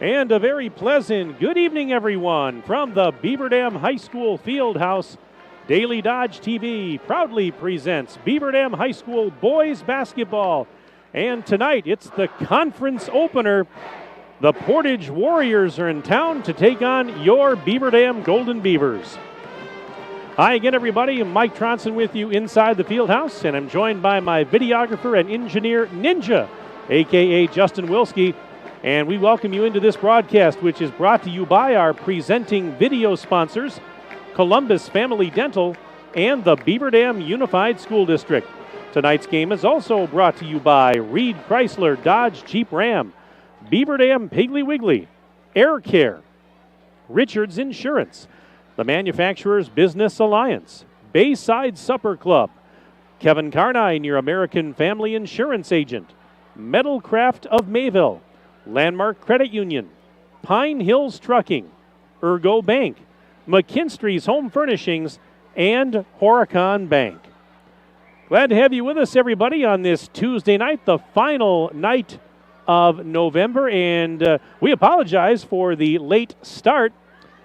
And a very pleasant good evening, everyone, from the Beaver Dam High School Fieldhouse. Daily Dodge TV proudly presents Beaver Dam High School boys basketball. And tonight, it's the conference opener. The Portage Warriors are in town to take on your Beaver Dam Golden Beavers. Hi again, everybody. Mike Tronson with you inside the Fieldhouse, and I'm joined by my videographer and engineer, Ninja, a.k.a. Justin Wilski. And we welcome you into this broadcast, which is brought to you by our presenting video sponsors, Columbus Family Dental and the Beaver Dam Unified School District. Tonight's game is also brought to you by Reed Chrysler Dodge Jeep Ram, Beaver Dam Piggly Wiggly, Air Care, Richards Insurance, the Manufacturers Business Alliance, Bayside Supper Club, Kevin Carnine, your American Family Insurance Agent, Metalcraft of Mayville, Landmark Credit Union, Pine Hills Trucking, Ergo Bank, McKinstry's Home Furnishings, and Horicon Bank. Glad to have you with us, everybody, on this Tuesday night, the final night of November, and we apologize for the late start.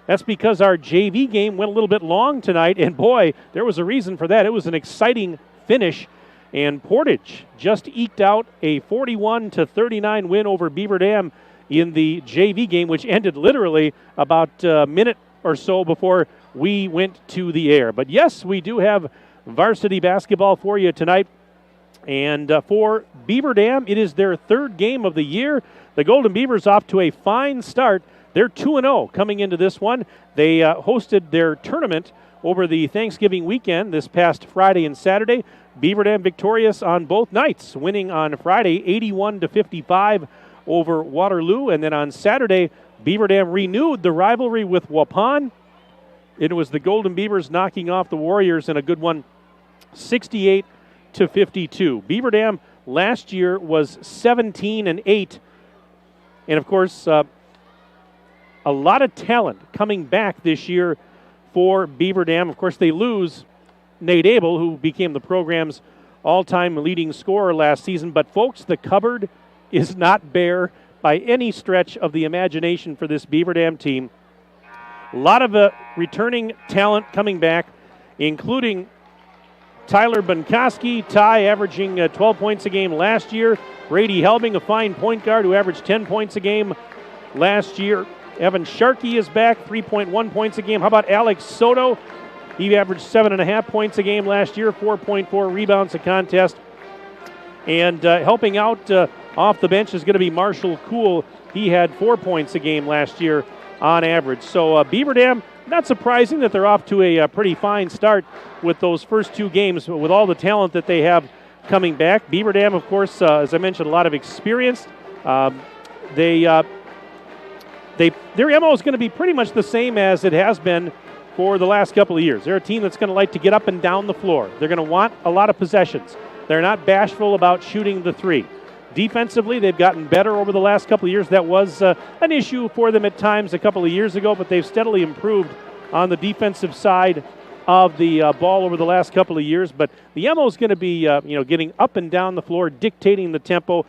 That's because our JV game went a little bit long tonight, and boy, there was a reason for that. It was an exciting finish. And Portage just eked out a 41-39 win over Beaver Dam in the JV game, which ended literally about a minute or so before we went to the air. But yes, we do have varsity basketball for you tonight. And for Beaver Dam, it is their third game of the year. The Golden Beavers off to a fine start. They're 2-0 coming into this one. They hosted their tournament over the Thanksgiving weekend this past Friday and Saturday. Beaver Dam victorious on both nights, winning on Friday 81-55 over Waterloo. And then on Saturday, Beaver Dam renewed the rivalry with Waupun. It was the Golden Beavers knocking off the Warriors in a good one, 68-52. Beaver Dam last year was 17-8. And of course, a lot of talent coming back this year for Beaver Dam. Of course, they lose Nate Abel, who became the program's all-time leading scorer last season. But, folks, the cupboard is not bare by any stretch of the imagination for this Beaver Dam team. A lot of returning talent coming back, including Tyler Bunkoski, Ty averaging 12 points a game last year. Brady Helbing, a fine point guard who averaged 10 points a game last year. Evan Sharkey is back, 3.1 points a game. How about Alex Soto? He averaged 7.5 points a game last year, 4.4 rebounds a contest. And helping out off the bench is going to be Marshall Kuhl. He had 4 points a game last year on average. So Beaver Dam, not surprising that they're off to a pretty fine start with those first two games, with all the talent that they have coming back. Beaver Dam, of course, as I mentioned, a lot of experience. Their MO is going to be pretty much the same as it has been for the last couple of years. They're a team that's going to like to get up and down the floor. They're going to want a lot of possessions. They're not bashful about shooting the three. Defensively, they've gotten better over the last couple of years. That was an issue for them at times a couple of years ago, but they've steadily improved on the defensive side of the ball over the last couple of years. But the MO is going to be getting up and down the floor, dictating the tempo,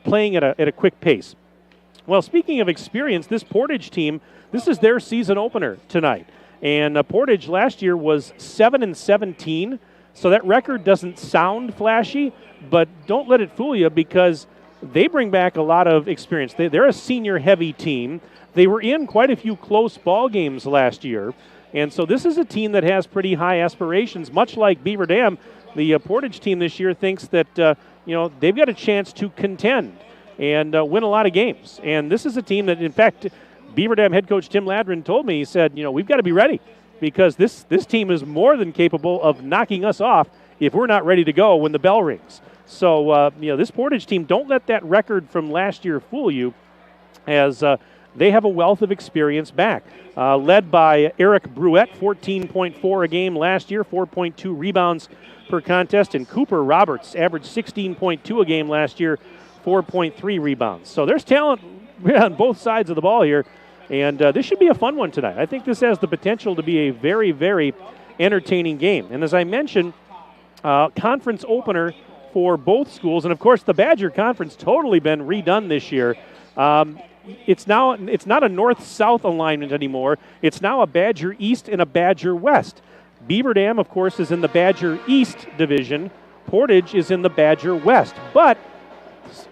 playing at a quick pace. Well, speaking of experience, this Portage team, this is their season opener tonight. And Portage last year was 7-17, so that record doesn't sound flashy, but don't let it fool you because they bring back a lot of experience. They're a senior-heavy team. They were in quite a few close ball games last year, and so this is a team that has pretty high aspirations. Much like Beaver Dam, the Portage team this year thinks that they've got a chance to contend and win a lot of games. And this is a team that, in fact, Beaver Dam head coach Tim Ladrin told me, he said, we've got to be ready because this team is more than capable of knocking us off if we're not ready to go when the bell rings. So, this Portage team, don't let that record from last year fool you, as they have a wealth of experience back. Led by Eric Bruette, 14.4 a game last year, 4.2 rebounds per contest, and Cooper Roberts averaged 16.2 a game last year, 4.3 rebounds. So there's talent on both sides of the ball here. And this should be a fun one tonight. I think this has the potential to be a very, very entertaining game. And as I mentioned, conference opener for both schools. And, of course, the Badger Conference totally been redone this year. it's not a north-south alignment anymore. It's now a Badger East and a Badger West. Beaver Dam, of course, is in the Badger East division. Portage is in the Badger West. But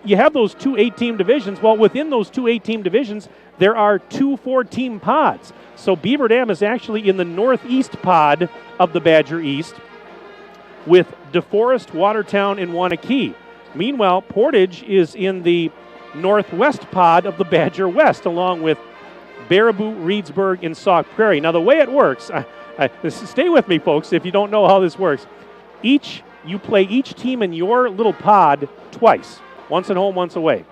you have those two 8-team divisions. Well, within those two 8-team divisions, there are two 4-team pods. So Beaver Dam is actually in the northeast pod of the Badger East with DeForest, Watertown, and Wanakee. Meanwhile, Portage is in the northwest pod of the Badger West, along with Baraboo, Reedsburg, and Sauk Prairie. Now, the way it works, stay with me, folks, if you don't know how this works. You play each team in your little pod twice, once at home, once away.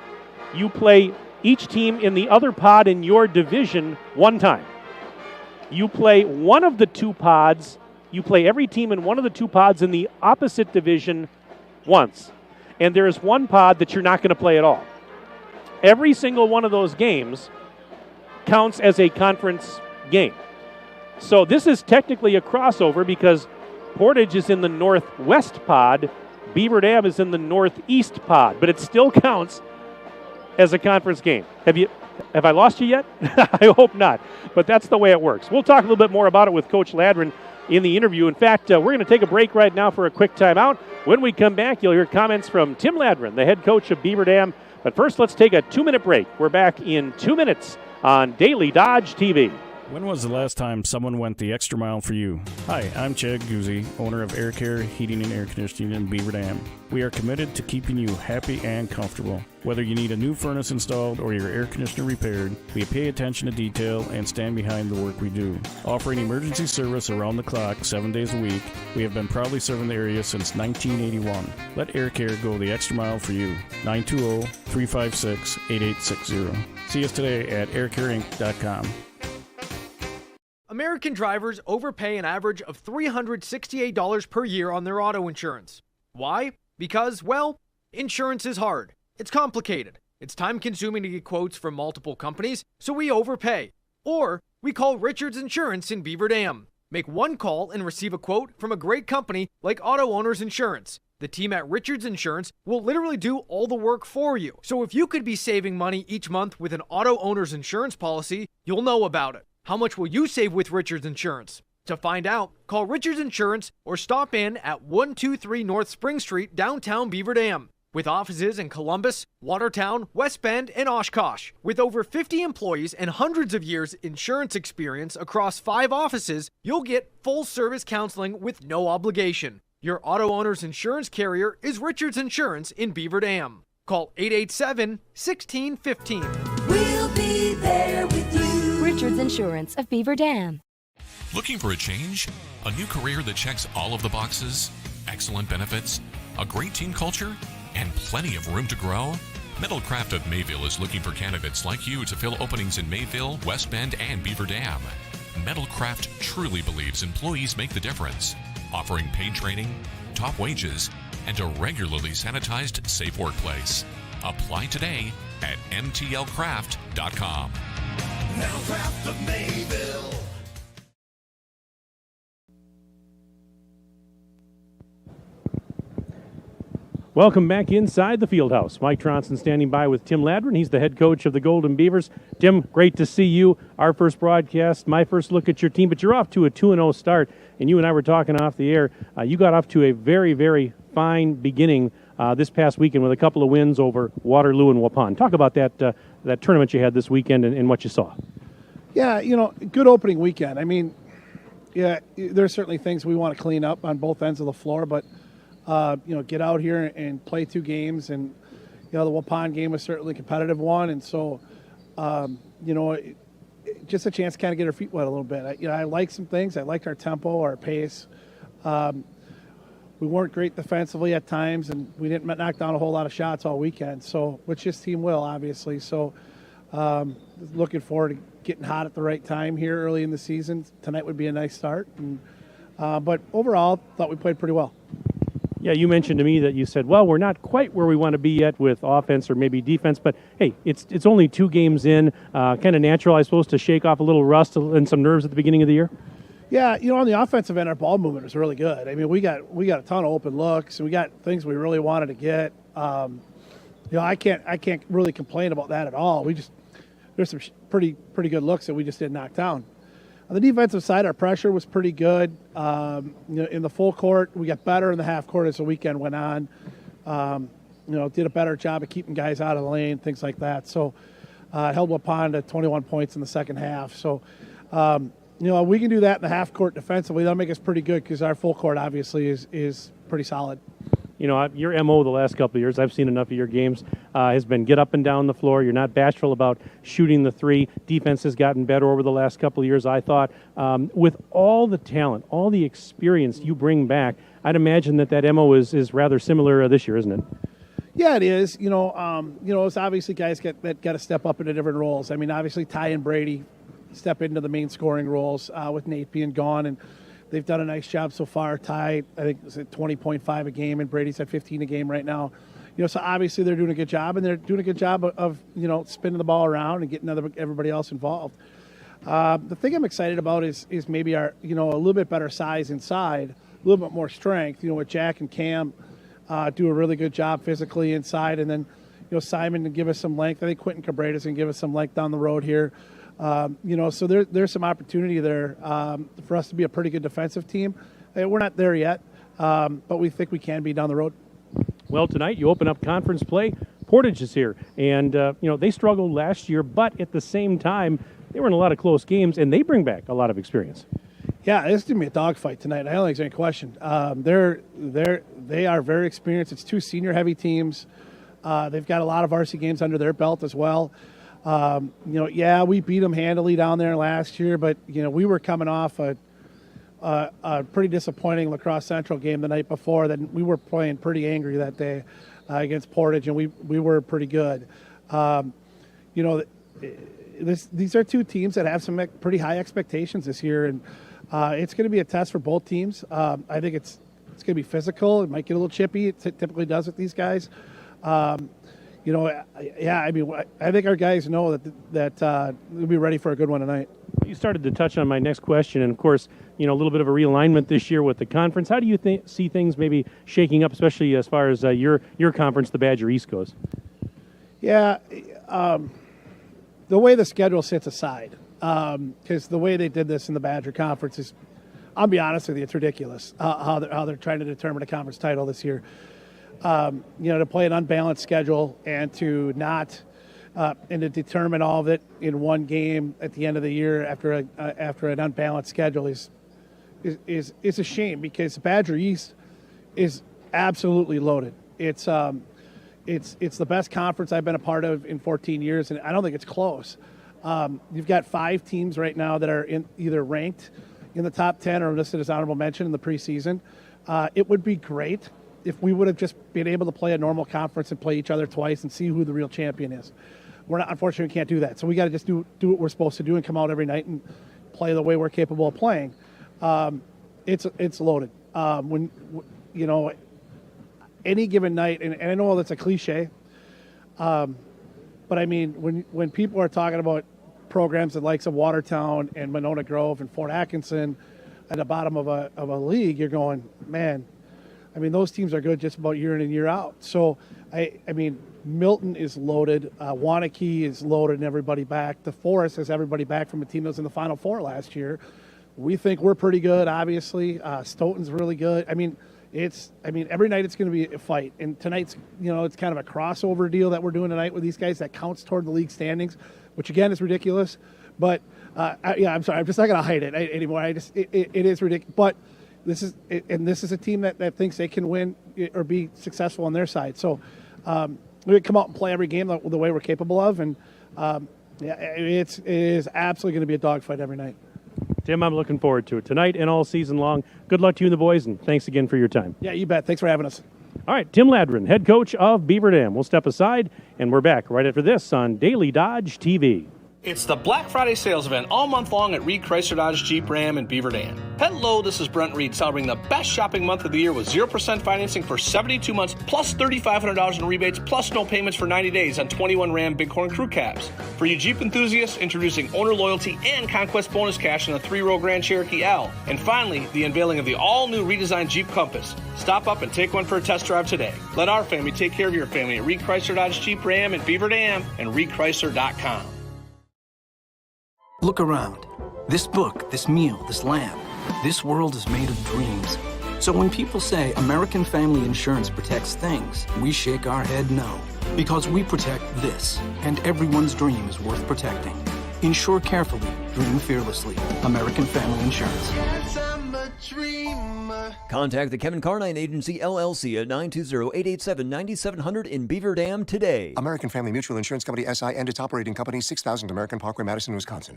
You play each team in the other pod in your division one time. You play one of the two pods, you play every team in one of the two pods in the opposite division once. And there is one pod that you're not going to play at all. Every single one of those games counts as a conference game. So this is technically a crossover because Portage is in the northwest pod, Beaver Dam is in the northeast pod, but it still counts as a conference game. Have I lost you yet? I hope not, but that's the way it works. We'll talk a little bit more about it with Coach Ladron in the interview. In fact, we're going to take a break right now for a quick timeout. When we come back, you'll hear comments from Tim Ladron, the head coach of Beaver Dam. But first, let's take a 2-minute break. We're back in 2 minutes on Daily Dodge TV. When was the last time someone went the extra mile for you? Hi, I'm Chad Guzzi, owner of Air Care Heating and Air Conditioning in Beaver Dam. We are committed to keeping you happy and comfortable. Whether you need a new furnace installed or your air conditioner repaired, we pay attention to detail and stand behind the work we do. Offering emergency service around the clock 7 days a week, we have been proudly serving the area since 1981. Let Air Care go the extra mile for you. 920-356-8860. See us today at aircareinc.com. American drivers overpay an average of $368 per year on their auto insurance. Why? Because, well, insurance is hard. It's complicated. It's time-consuming to get quotes from multiple companies, so we overpay. Or we call Richards Insurance in Beaver Dam. Make one call and receive a quote from a great company like Auto Owners Insurance. The team at Richards Insurance will literally do all the work for you. So if you could be saving money each month with an Auto Owners Insurance policy, you'll know about it. How much will you save with Richards Insurance? To find out, call Richards Insurance or stop in at 123 North Spring Street, downtown Beaver Dam. With offices in Columbus, Watertown, West Bend, and Oshkosh. With over 50 employees and hundreds of years insurance experience across 5 offices, you'll get full-service counseling with no obligation. Your auto owner's insurance carrier is Richards Insurance in Beaver Dam. Call 887-1615. We'll be there with you. Richards Insurance of Beaver Dam. Looking for a change? A new career that checks all of the boxes? Excellent benefits? A great team culture? And plenty of room to grow? Metalcraft of Mayville is looking for candidates like you to fill openings in Mayville, West Bend, and Beaver Dam. Metalcraft truly believes employees make the difference, offering paid training, top wages, and a regularly sanitized, safe workplace. Apply today at mtlcraft.com. Metalcraft of Mayville. Welcome back inside the field house. Mike Tronson standing by with Tim Ladron. He's the head coach of the Golden Beavers. Tim, great to see you. Our first broadcast, my first look at your team, but you're off to a 2-0 start, and you and I were talking off the air. You got off to a very, very fine beginning this past weekend with a couple of wins over Waterloo and Waupun. Talk about that tournament you had this weekend and what you saw. Yeah, good opening weekend. I mean, yeah, there's certainly things we want to clean up on both ends of the floor, but get out here and play 2 games, and the Waupun game was certainly a competitive one, and so just a chance to kind of get our feet wet a little bit. I like some things. I liked our tempo, our pace. We weren't great defensively at times, and we didn't knock down a whole lot of shots all weekend. So, which this team will, obviously. So, looking forward to getting hot at the right time here early in the season. Tonight would be a nice start, and but overall, thought we played pretty well. Yeah, you mentioned to me that you said, well, we're not quite where we want to be yet with offense or maybe defense, but hey, it's only 2 games in. Kind of natural, I suppose, to shake off a little rust and some nerves at the beginning of the year. Yeah, on the offensive end, our ball movement was really good. I mean, we got a ton of open looks, and we got things we really wanted to get. I can't really complain about that at all. We just there's some pretty good looks that we just didn't knock down. On the defensive side, our pressure was pretty good. In the full court, we got better in the half court as the weekend went on. Did a better job of keeping guys out of the lane, things like that. So held Waupun to 21 points in the second half. So, we can do that in the half court defensively. That'll make us pretty good because our full court obviously is pretty solid. Your MO the last couple of years, I've seen enough of your games, has been get up and down the floor. You're not bashful about shooting the three. Defense has gotten better over the last couple of years, I thought. With all the talent, all the experience you bring back, I'd imagine that MO is rather similar this year, isn't it? Yeah, it is. It's obviously guys that got to step up into different roles. I mean, obviously Ty and Brady step into the main scoring roles with Nate being gone, and they've done a nice job so far. Ty, I think, is at 20.5 a game, and Brady's at 15 a game right now. So obviously they're doing a good job, and they're doing a good job of spinning the ball around and getting everybody else involved. The thing I'm excited about is maybe our a little bit better size inside, a little bit more strength. With Jack and Cam do a really good job physically inside, and then Simon can give us some length. I think Quentin Cabreda's can give us some length down the road here. So there's some opportunity there for us to be a pretty good defensive team. We're not there yet, but we think we can be down the road. Well, tonight you open up conference play. Portage is here, and they struggled last year, but at the same time, they were in a lot of close games, and they bring back a lot of experience. Yeah, this is going to be a dogfight tonight. I don't think there's any question. They are very experienced. It's two senior-heavy teams. They've got a lot of varsity games under their belt as well. We beat them handily down there last year, but we were coming off a pretty disappointing La Crosse Central game the night before. Then we were playing pretty angry that day against Portage, and we were pretty good. These are two teams that have some pretty high expectations this year, and it's going to be a test for both teams. I think it's going to be physical. It might get a little chippy. It typically does with these guys. I think our guys know that we'll be ready for a good one tonight. You started to touch on my next question, and of course, a little bit of a realignment this year with the conference. How do you see things maybe shaking up, especially as far as your conference, the Badger East, goes? Yeah, the way the schedule sits aside, because the way they did this in the Badger Conference is, I'll be honest with you, it's ridiculous how they're trying to determine a conference title this year. To play an unbalanced schedule and to not and to determine all of it in one game at the end of the year after an unbalanced schedule is a shame, because Badger East is absolutely loaded. It's the best conference I've been a part of in 14 years, and I don't think it's close. You've got 5 teams right now that are either ranked in the top 10 or listed as honorable mention in the preseason. It would be great if we would have just been able to play a normal conference and play each other twice and see who the real champion is. Unfortunately, we can't do that. So we got to just do what we're supposed to do and come out every night and play the way we're capable of playing. It's loaded. Any given night, and I know that's a cliche, but I mean, when people are talking about programs the likes of Watertown and Monona Grove and Fort Atkinson at the bottom of a league, you're going, man, I mean, those teams are good just about year in and year out. So, I mean, Milton is loaded. Waunakee is loaded and everybody back. DeForest has everybody back from a team that was in the Final Four last year. We think we're pretty good, obviously. Stoughton's really good. I mean, every night it's going to be a fight. And tonight's, it's kind of a crossover deal that we're doing tonight with these guys that counts toward the league standings, which, again, is ridiculous. But, I'm sorry. I'm just not going to hide it anymore. It is ridiculous. But this is a team that thinks they can win or be successful on their side. So we come out and play every game the way we're capable of, and it is absolutely going to be a dogfight every night. Tim, I'm looking forward to it tonight and all season long. Good luck to you and the boys, and thanks again for your time. Yeah, you bet. Thanks for having us. All right, Tim Ladrin, head coach of Beaver Dam. We'll step aside, and we're back right after this on Daily Dodge TV. It's the Black Friday sales event all month long at Reed Chrysler Dodge Jeep Ram in Beaver Dam. Hello, this is Brent Reed celebrating the best shopping month of the year with 0% financing for 72 months plus $3,500 in rebates plus no payments for 90 days on 21 Ram Bighorn Crew Cabs. For you Jeep enthusiasts, introducing owner loyalty and conquest bonus cash on the 3-row Grand Cherokee L. And finally, the unveiling of the all-new redesigned Jeep Compass. Stop up and take one for a test drive today. Let our family take care of your family at Reed Chrysler Dodge Jeep Ram in Beaver Dam and ReedChrysler.com. Look around. This book, this meal, this lamp. This world is made of dreams. So when people say American Family Insurance protects things, we shake our head no. Because we protect this, and everyone's dream is worth protecting. Insure carefully, dream fearlessly. American Family Insurance. Contact the Kevin Carnine Agency, LLC at 920-887-9700 in Beaver Dam today. American Family Mutual Insurance Company, SI, and its operating company, 6000 American Parkway, Madison, Wisconsin.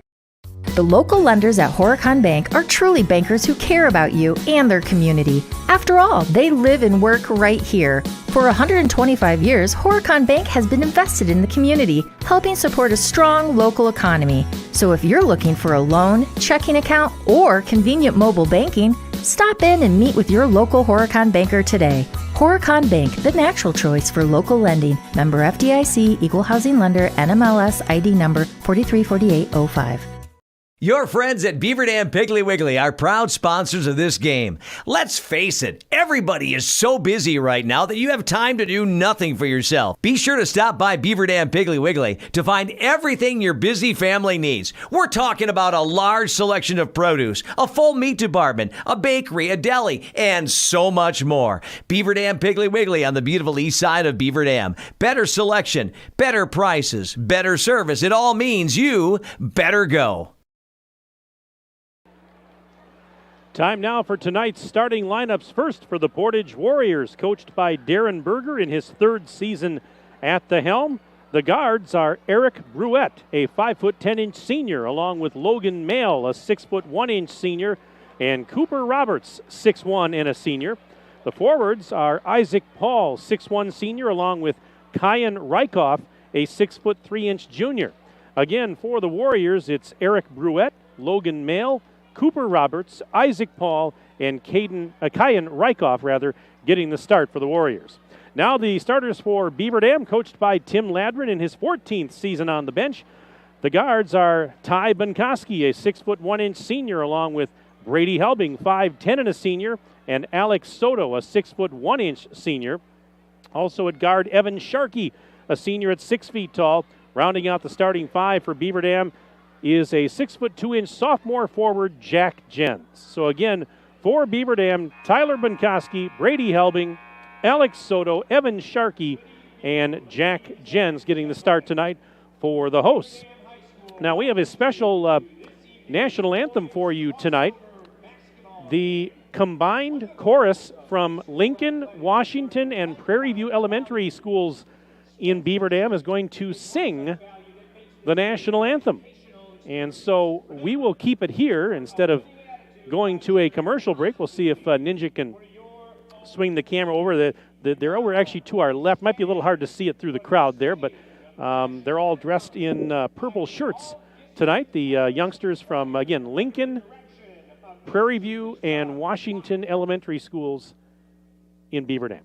The local lenders at Horicon Bank are truly bankers who care about you and their community. After all, they live and work right here. For 125 years, Horicon Bank has been invested in the community, helping support a strong local economy. So if you're looking for a loan, checking account, or convenient mobile banking, stop in and meet with your local Horicon banker today. Horicon Bank, the natural choice for local lending. Member FDIC, Equal Housing Lender, NMLS ID number 434805. Your friends at Beaver Dam Piggly Wiggly are proud sponsors of this game. Let's face it, everybody is so busy right now that you have time to do nothing for yourself. Be sure to stop by Beaver Dam Piggly Wiggly to find everything your busy family needs. We're talking about a large selection of produce, a full meat department, a bakery, a deli, and so much more. Beaver Dam Piggly Wiggly on the beautiful east side of Beaver Dam. Better selection, better prices, better service. It all means you better go. Time now for tonight's starting lineups. First for the Portage Warriors, coached by Darren Berger in his third season at the helm. The guards are Eric Bruette, a 5'10" senior, along with Logan Mail, a 6'1" senior, and Cooper Roberts, 6'1" and a senior. The forwards are Isaac Paul, 6'1" senior, along with Kyan Rykoff, a 6'3" junior. Again, for the Warriors, it's Eric Bruette, Logan Mail, Cooper Roberts, Isaac Paul, and Kyan Rykoff, getting the start for the Warriors. Now the starters for Beaver Dam, coached by Tim Ladrin in his 14th season on the bench. The guards are Ty Bunkoski, a 6'1" senior, along with Brady Helbing, 5'10" and a senior, and Alex Soto, a 6'1" senior. Also at guard, Evan Sharkey, a senior at 6 feet tall. Rounding out the starting five for Beaver Dam is a 6'2" sophomore forward, Jack Jens. So again, for Beaver Dam, Tyler Bunkoski, Brady Helbing, Alex Soto, Evan Sharkey, and Jack Jens getting the start tonight for the hosts. Now we have a special national anthem for you tonight. The combined chorus from Lincoln, Washington, and Prairie View Elementary Schools in Beaver Dam is going to sing the national anthem. And so we will keep it here instead of going to a commercial break. We'll see if Ninja can swing the camera over. They're over actually to our left. Might be a little hard to see it through the crowd there, but they're all dressed in purple shirts tonight. The youngsters from, again, Lincoln, Prairie View, and Washington Elementary Schools in Beaver Dam.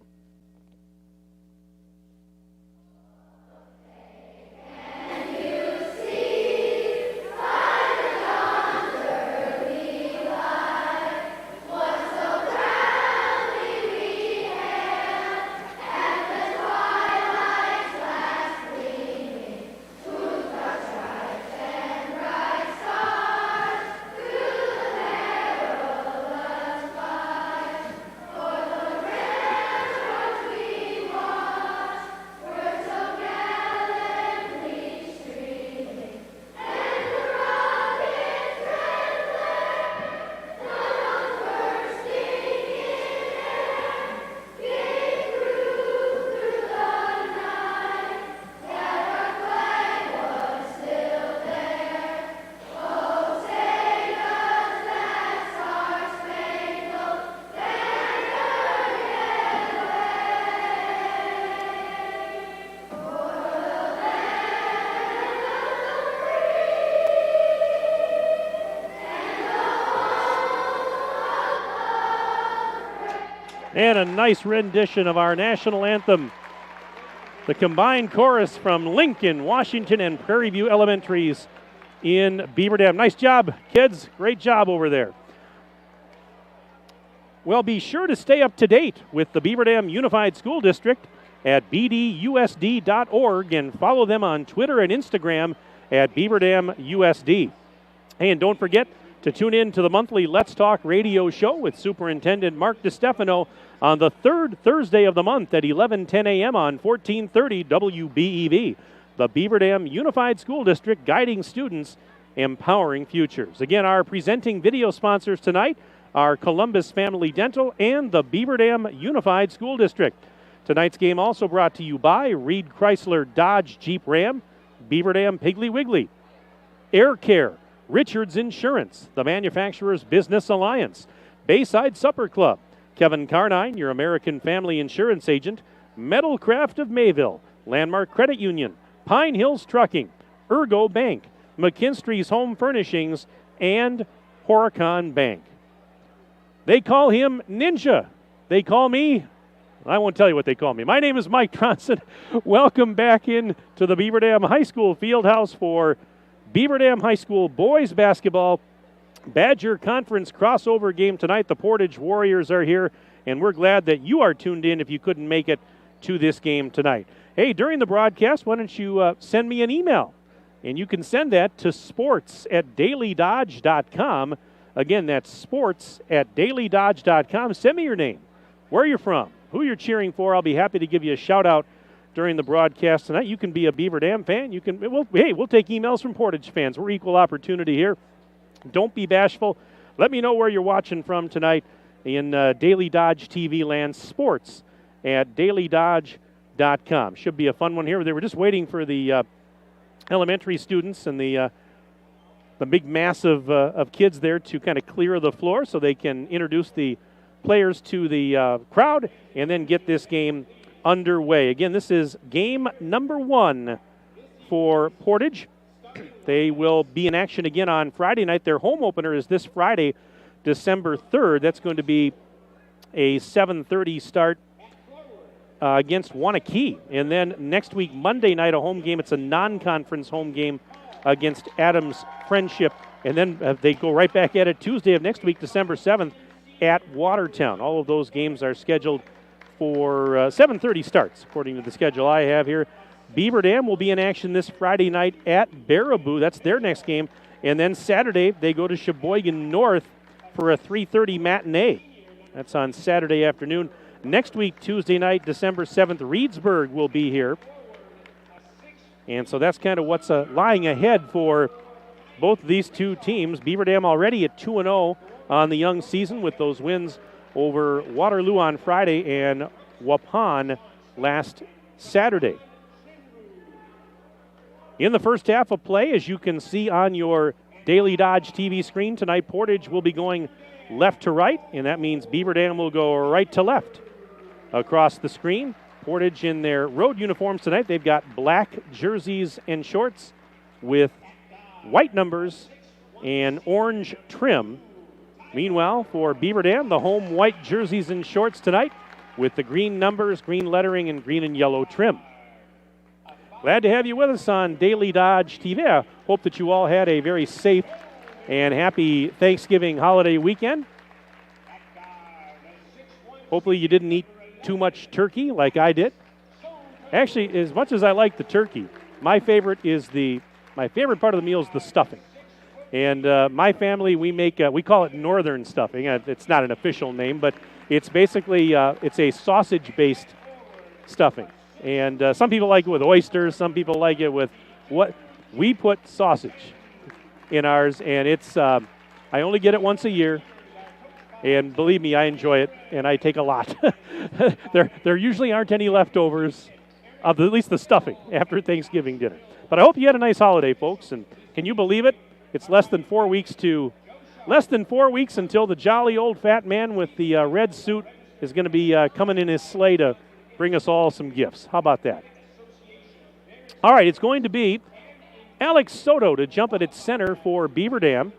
And a nice rendition of our national anthem. The combined chorus from Lincoln, Washington, and Prairie View Elementaries in Beaver Dam. Nice job, kids. Great job over there. Well, be sure to stay up to date with the Beaver Dam Unified School District at bdusd.org and follow them on Twitter and Instagram at Beaver Dam USD. Hey, and don't forget to tune in to the monthly Let's Talk radio show with Superintendent Mark DiStefano on the third Thursday of the month at 11:10 a.m. on 1430 WBEV, the Beaver Dam Unified School District, guiding students, empowering futures. Again, our presenting video sponsors tonight are Columbus Family Dental and the Beaver Dam Unified School District. Tonight's game also brought to you by Reed Chrysler Dodge Jeep Ram, Beaver Dam Piggly Wiggly, Air Care, Richards Insurance, the Manufacturers Business Alliance, Bayside Supper Club, Kevin Carnine, your American Family Insurance agent, Metalcraft of Mayville, Landmark Credit Union, Pine Hills Trucking, Ergo Bank, McKinstry's Home Furnishings, and Horicon Bank. They call him Ninja. They call me, I won't tell you what they call me. My name is Mike Tronson. Welcome back in to the Beaver Dam High School Fieldhouse for Beaver Dam High School boys basketball Badger Conference crossover game tonight. The Portage Warriors are here, and we're glad that you are tuned in if you couldn't make it to this game tonight. Hey, during the broadcast, why don't you send me an email? And you can send that to sports@dailydodge.com. Again, that's sports@dailydodge.com. Send me your name, where you're from, who you're cheering for. I'll be happy to give you a shout-out during the broadcast tonight. You can be a Beaver Dam fan. We'll take emails from Portage fans. We're equal opportunity here. Don't be bashful. Let me know where you're watching from tonight in Daily Dodge TV land, sports@dailydodge.com. Should be a fun one here. They were just waiting for the elementary students and the big mass of kids there to kind of clear the floor so they can introduce the players to the crowd and then get this game underway. Again, this is game number 1 for Portage. They will be in action again on Friday night. Their home opener is this Friday, December 3rd. That's going to be a 7:30 start against Wanakee. And then next week, Monday night, a home game. It's a non-conference home game against Adams Friendship. And then they go right back at it Tuesday of next week, December 7th, at Watertown. All of those games are scheduled for 7:30 starts, according to the schedule I have here. Beaver Dam will be in action this Friday night at Baraboo. That's their next game. And then Saturday, they go to Sheboygan North for a 3:30 matinee. That's on Saturday afternoon. Next week, Tuesday night, December 7th, Reedsburg will be here. And so that's kind of what's lying ahead for both of these two teams. Beaver Dam already at 2-0 on the young season with those wins over Waterloo on Friday and Waupun last Saturday. In the first half of play, as you can see on your Daily Dodge TV screen tonight, Portage will be going left to right, and that means Beaver Dam will go right to left across the screen. Portage in their road uniforms tonight. They've got black jerseys and shorts with white numbers and orange trim. Meanwhile, for Beaver Dam, the home white jerseys and shorts tonight with the green numbers, green lettering, and green and yellow trim. Glad to have you with us on Daily Dodge TV. I hope that you all had a very safe and happy Thanksgiving holiday weekend. Hopefully you didn't eat too much turkey like I did. Actually, as much as I like the turkey, my favorite part of the meal is the stuffing. And my family, we call it northern stuffing. It's not an official name, but it's basically it's a sausage-based stuffing. And some people like it with oysters. Some people like it with what we put sausage in ours, and it's I only get it once a year. And believe me, I enjoy it, and I take a lot. There usually aren't any leftovers of at least the stuffing after Thanksgiving dinner. But I hope you had a nice holiday, folks. And can you believe it? It's less than 4 weeks until the jolly old fat man with the red suit is going to be coming in his sleigh to bring us all some gifts. How about that? All right, it's going to be Alex Soto to jump at center for Beaver Dam.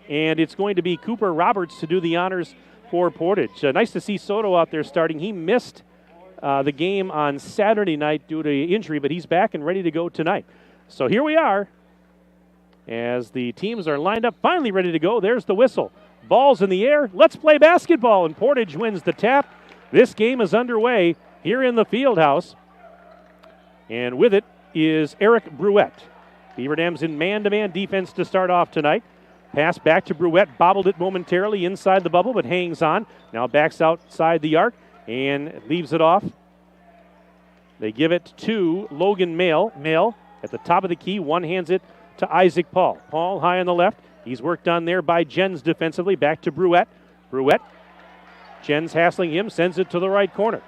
And it's going to be Cooper Roberts to do the honors for Portage. Nice to see Soto out there starting. He missed the game on Saturday night due to injury, but he's back and ready to go tonight. So here we are as the teams are lined up, finally ready to go. There's the whistle. Ball's in the air. Let's play basketball, and Portage wins the tap. This game is underway here in the Fieldhouse. And with it is Eric Bruette. Beaver Dam's in man-to-man defense to start off tonight. Pass back to Bruette, bobbled it momentarily inside the bubble, but hangs on. Now backs outside the arc and leaves it off. They give it to Logan Mail. Mail at the top of the key, one hands it to Isaac Paul. Paul high on the left. He's worked on there by Jens defensively. Back to Bruette. Bruette. Jens hassling him, sends it to the right corner.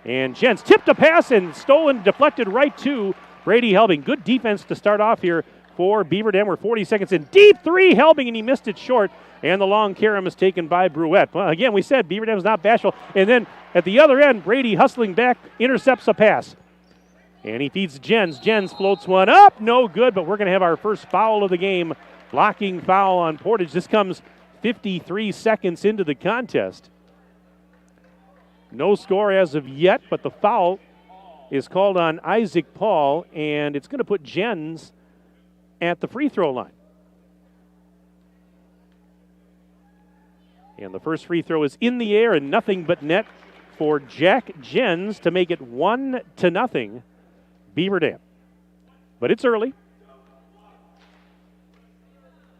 And Jens tipped a pass and stolen, deflected right to Brady Helbing. Good defense to start off here for Beaver Dam. We're 40 seconds in. Deep three, Helbing, and he missed it short. And the long carom is taken by Bruette. Well, again, we said Beaver Dam's not bashful. And then at the other end, Brady hustling back, intercepts a pass. And he feeds Jens. Jens floats one up. No good, but we're going to have our first foul of the game. Blocking foul on Portage. This comes 53 seconds into the contest. No score as of yet, but the foul is called on Isaac Paul, and it's going to put Jens at the free throw line. And the first free throw is in the air and nothing but net for Jack Jens to make it 1-0 Beaver Dam. But it's early.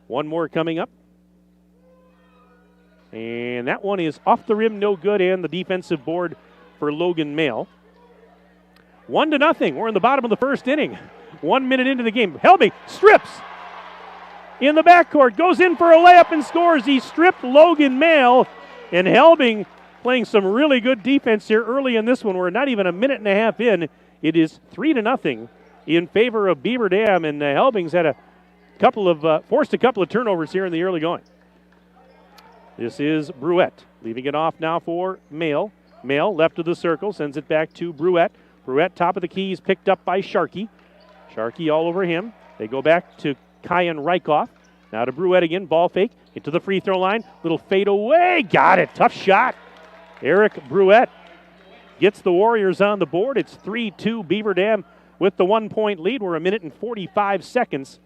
One more coming up. And that one is off the rim, no good, and the defensive board for Logan Mail. 1-0. We're in the bottom of the first inning. 1 minute into the game. Helbing strips in the backcourt, goes in for a layup and scores. He stripped Logan Mail, and Helbing playing some really good defense here early in this one. We're not even a minute and a half in. It is 3-0 in favor of Beaver Dam, and Helbing's had forced a couple of turnovers here in the early going. This is Bruette, leaving it off now for Mail. Mail, left of the circle, sends it back to Bruette. Bruette, top of the keys, picked up by Sharkey. Sharkey all over him. They go back to Kyan Rykoff. Now to Bruette again, ball fake, into the free throw line. Little fade away, got it, tough shot. Eric Bruette gets the Warriors on the board. It's 3-2 Beaver Dam with the 1 point lead. We're a minute and 45 seconds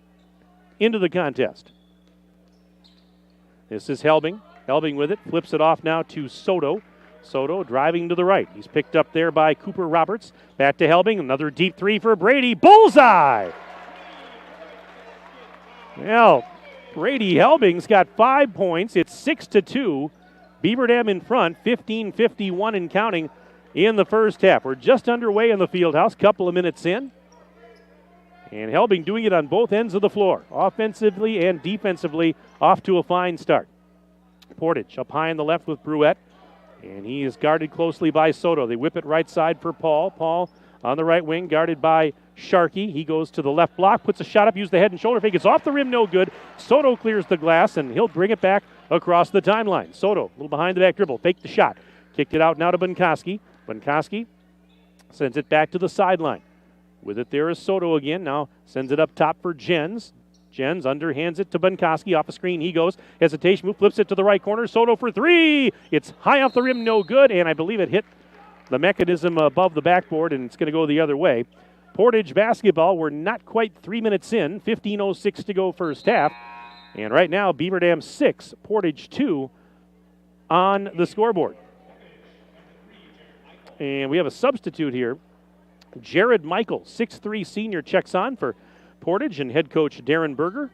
into the contest. This is Helbing. Helbing with it, flips it off now to Soto. Soto driving to the right. He's picked up there by Cooper Roberts. Back to Helbing, another deep three for Brady. Bullseye! Well, Brady Helbing's got 5 points. It's 6-2. Beaver Dam in front, 15:51 and counting in the first half. We're just underway in the field house, couple of minutes in. And Helbing doing it on both ends of the floor, offensively and defensively, off to a fine start. Portage up high on the left with Bruette, and he is guarded closely by Soto. They whip it right side for Paul. Paul on the right wing, guarded by Sharkey. He goes to the left block, puts a shot up, uses the head and shoulder fake. It's off the rim, no good. Soto clears the glass, and he'll bring it back across the timeline. Soto, a little behind the back dribble, faked the shot. Kicked it out now to Bunkoski. Bunkoski sends it back to the sideline. With it there is Soto again. Now sends it up top for Jens. Jens underhands it to Bunkoski. Off a screen he goes. Hesitation move, flips it to the right corner. Soto for three. It's high off the rim, no good. And I believe it hit the mechanism above the backboard, and it's going to go the other way. Portage basketball, we're not quite 3 minutes in. 15:06 to go first half. And right now, Beaver Dam 6, Portage 2 on the scoreboard. And we have a substitute here. Jared Michael, 6'3" senior, checks on for Portage and head coach Darren Berger.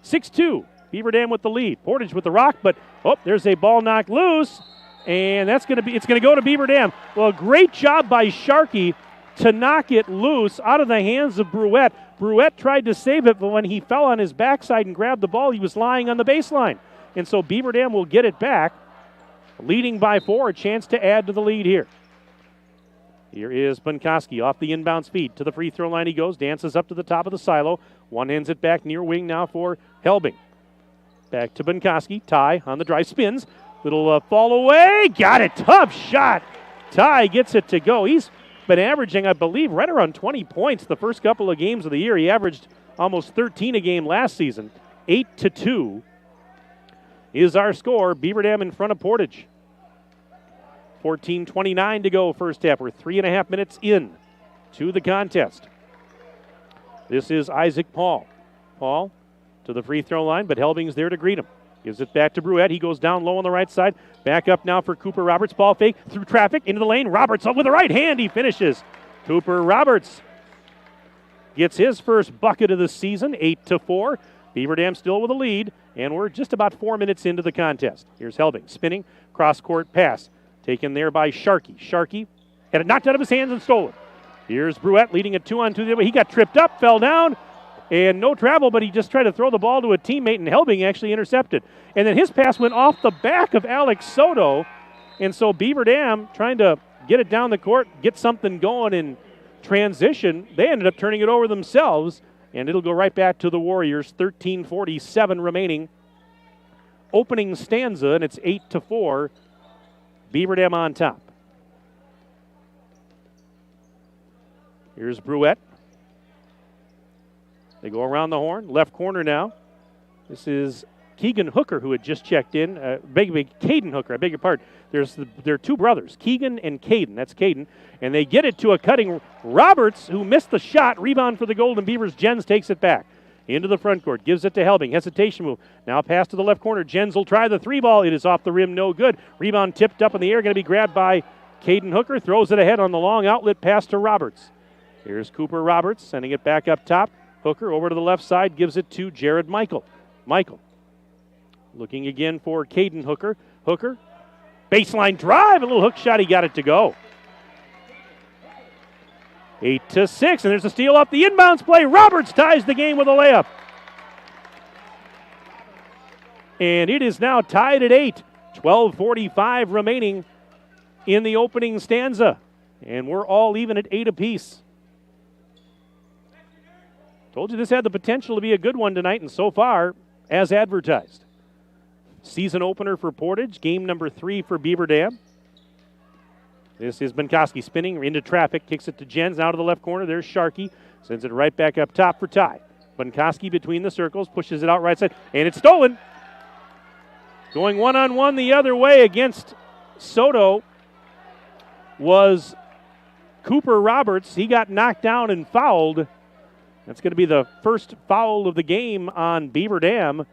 6-2, Beaver Dam with the lead. Portage with the rock, but there's a ball knocked loose, and it's going to go to Beaver Dam. Well, great job by Sharkey to knock it loose out of the hands of Bruette. Bruette tried to save it, but when he fell on his backside and grabbed the ball, he was lying on the baseline. And so Beaver Dam will get it back, leading by 4, a chance to add to the lead here. Here is Bunkoski off the inbound speed. To the free throw line he goes, dances up to the top of the silo. One hands it back near wing now for Helbing. Back to Bunkoski. Ty on the drive, spins. Little fall away. Got it. Tough shot. Ty gets it to go. He's been averaging, I believe, right around 20 points the first couple of games of the year. He averaged almost 13 a game last season. 8-2 is our score. Beaver Dam in front of Portage. 14:29 to go first half. We're 3.5 minutes in to the contest. This is Isaac Paul. Paul to the free throw line, but Helbing's there to greet him. Gives it back to Bruette. He goes down low on the right side. Back up now for Cooper Roberts. Ball fake through traffic into the lane. Roberts up with the right hand. He finishes. Cooper Roberts gets his first bucket of the season, 8-4. Beaver Dam still with a lead, and we're just about 4 minutes into the contest. Here's Helbing, spinning, cross-court pass, taken there by Sharkey. Sharkey had it knocked out of his hands and stolen. Here's Bruette leading a 2-on-2. He got tripped up, fell down, and no travel, but he just tried to throw the ball to a teammate, and Helbing actually intercepted. And then his pass went off the back of Alex Soto, and so Beaver Dam trying to get it down the court, get something going in transition. They ended up turning it over themselves, and it'll go right back to the Warriors. 13:47 remaining. Opening stanza, and it's 8-4. Beaver Dam on top. Here's Bruette. They go around the horn, left corner now. This is Keegan Hooker, who had just checked in. Caden Hooker, I beg your pardon. There are two brothers, Keegan and Caden. That's Caden. And they get it to a cutting Roberts, who missed the shot. Rebound for the Golden Beavers. Jens takes it back into the front court, gives it to Helbing. Hesitation move. Now pass to the left corner. Jens will try the three ball. It is off the rim, no good. Rebound tipped up in the air, going to be grabbed by Caden Hooker. Throws it ahead on the long outlet pass to Roberts. Here's Cooper Roberts sending it back up top. Hooker over to the left side, gives it to Jared Michael. Michael looking again for Caden Hooker. Hooker, baseline drive, a little hook shot, he got it to go. 8-6, and there's a steal off the inbounds play. Roberts ties the game with a layup. And it is now tied at 8. 12:45 remaining in the opening stanza. And we're all even at 8 apiece. Told you this had the potential to be a good one tonight, and so far, as advertised. Season opener for Portage, game number 3 for Beaver Dam. This is Benkoski spinning into traffic, kicks it to Jens out of the left corner. There's Sharkey, sends it right back up top for Ty. Benkoski between the circles, pushes it out right side, and it's stolen. Going one-on-one the other way against Soto was Cooper Roberts. He got knocked down and fouled. That's going to be the first foul of the game on Beaver Dam.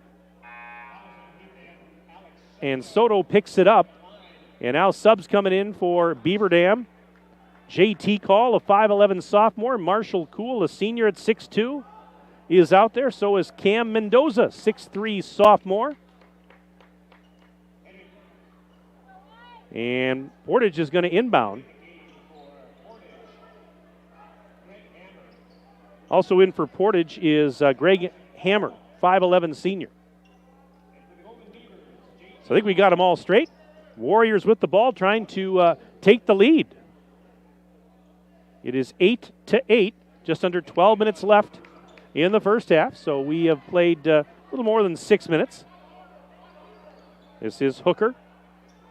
And Soto picks it up. And now subs coming in for Beaver Dam. J.T. Call, a 5'11 sophomore. Marshall Cool, a senior at 6'2", is out there. So is Cam Mendoza, 6'3 sophomore. And Portage is going to inbound. Also in for Portage is Greg Hammer, 5'11 senior. So I think we got them all straight. Warriors with the ball trying to take the lead. It is 8-8, just under 12 minutes left in the first half. So we have played a little more than 6 minutes. This is Hooker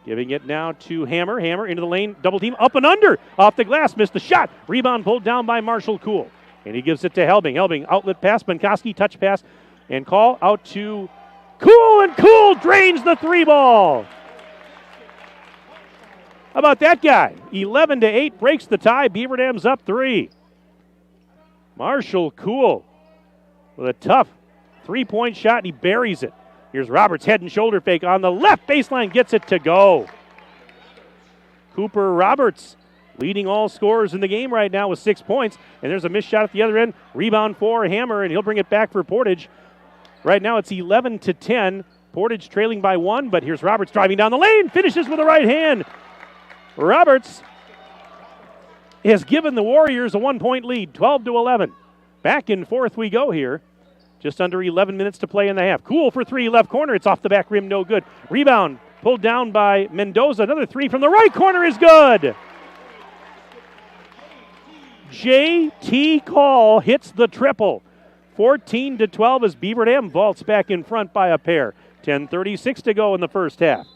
giving it now to Hammer. Hammer into the lane, double team, up and under, off the glass, missed the shot. Rebound pulled down by Marshall Cool. And he gives it to Helbing. Helbing, outlet pass, Benkoski, touch pass, and call out to Cool, and Cool drains the three ball. How about that guy? 11-8 breaks the tie. Beaver Dam's up 3. Marshall Cool with a tough three-point shot, and he buries it. Here's Roberts, head and shoulder fake on the left baseline, gets it to go. Cooper Roberts leading all scorers in the game right now with 6 points. And there's a missed shot at the other end. Rebound for Hammer, and he'll bring it back for Portage. Right now it's 11-10. Portage trailing by 1, but here's Roberts driving down the lane. Finishes with a right hand. Roberts has given the Warriors a 1-point lead, 12-11. Back and forth we go here. Just under 11 minutes to play in the half. Cool for 3, left corner. It's off the back rim, no good. Rebound pulled down by Mendoza. Another 3 from the right corner is good. J.T. Call hits the triple. 14-12 as Beaver Dam vaults back in front by a pair. 10:36 to go in the first half.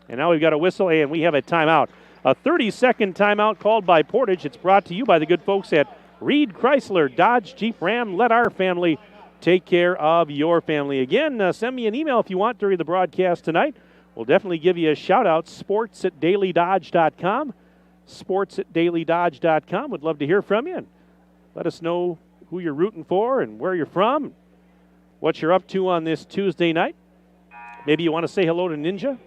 And now we've got a whistle and we have a timeout. A 30-second timeout called by Portage. It's brought to you by the good folks at Reed Chrysler, Dodge, Jeep, Ram. Let our family take care of your family. Again, send me an email if you want during the broadcast tonight. We'll definitely give you a shout-out, sports@dailydodge.com. sports@dailydodge.com. Would love to hear from you. And let us know who you're rooting for and where you're from, what you're up to on this Tuesday night. Maybe you want to say hello to Ninja.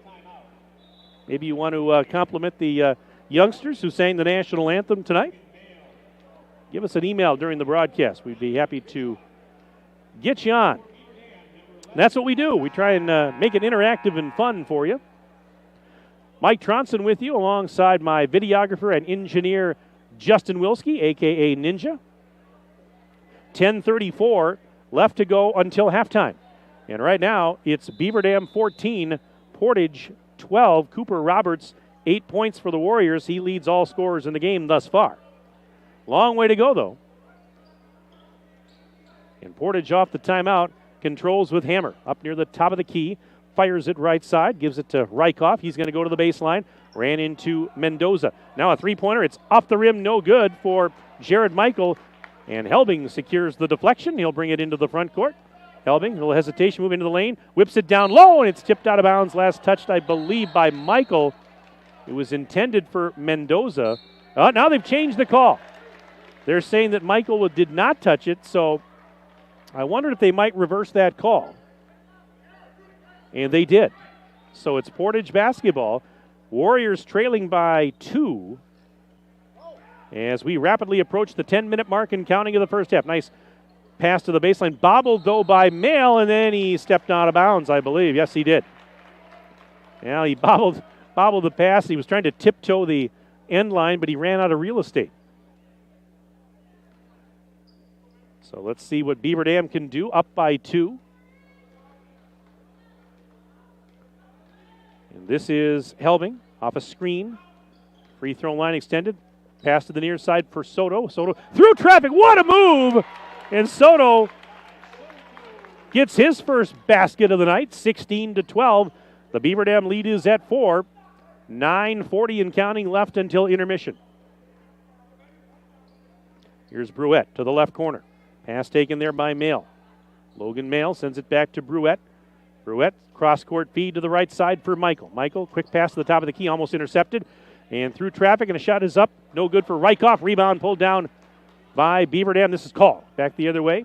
Maybe you want to compliment the youngsters who sang the national anthem tonight. give us an email during the broadcast. We'd be happy to get you on. And that's what we do. We try and make it interactive and fun for you. Mike Tronson with you alongside my videographer and engineer, Justin Wilski, a.k.a. Ninja. 10:34 left to go until halftime. And right now, it's Beaver Dam 14, Portage 12. Cooper Roberts, 8 points for the Warriors. He leads all scorers in the game thus far. Long way to go, though. And Portage off the timeout, controls with Hammer. Up near the top of the key, fires it right side, gives it to Rykoff. He's going to go to the baseline. Ran into Mendoza. Now a three-pointer. It's off the rim, no good for Jared Michael. And Helbing secures the deflection. He'll bring it into the front court. Helbing, a little hesitation, move into the lane, whips it down low, and it's tipped out of bounds. Last touched, I believe, by Michael. It was intended for Mendoza. Now they've changed the call. They're saying that Michael did not touch it, so I wondered if they might reverse that call. And they did. So it's Portage basketball. Warriors trailing by 2 as we rapidly approach the 10-minute mark and counting of the first half. Nice pass to the baseline. Bobbled, though, by Mail, and then he stepped out of bounds, I believe. Yes, he did. Now he bobbled the pass. He was trying to tiptoe the end line, but he ran out of real estate. So let's see what Beaver Dam can do. Up by 2. And this is Helbing off a screen. Free throw line extended. Pass to the near side for Soto. Soto through traffic. What a move! And Soto gets his first basket of the night, 16-12. The Beaver Dam lead is at 4. 9:40 and counting left until intermission. Here's Bruette to the left corner. Pass taken there by Mail. Logan Mail sends it back to Bruette. Bruette, cross-court feed to the right side for Michael. Michael, quick pass to the top of the key, almost intercepted. And through traffic, and a shot is up. No good for Rykoff. Rebound pulled down by Beaver Dam. This is Call. Back the other way.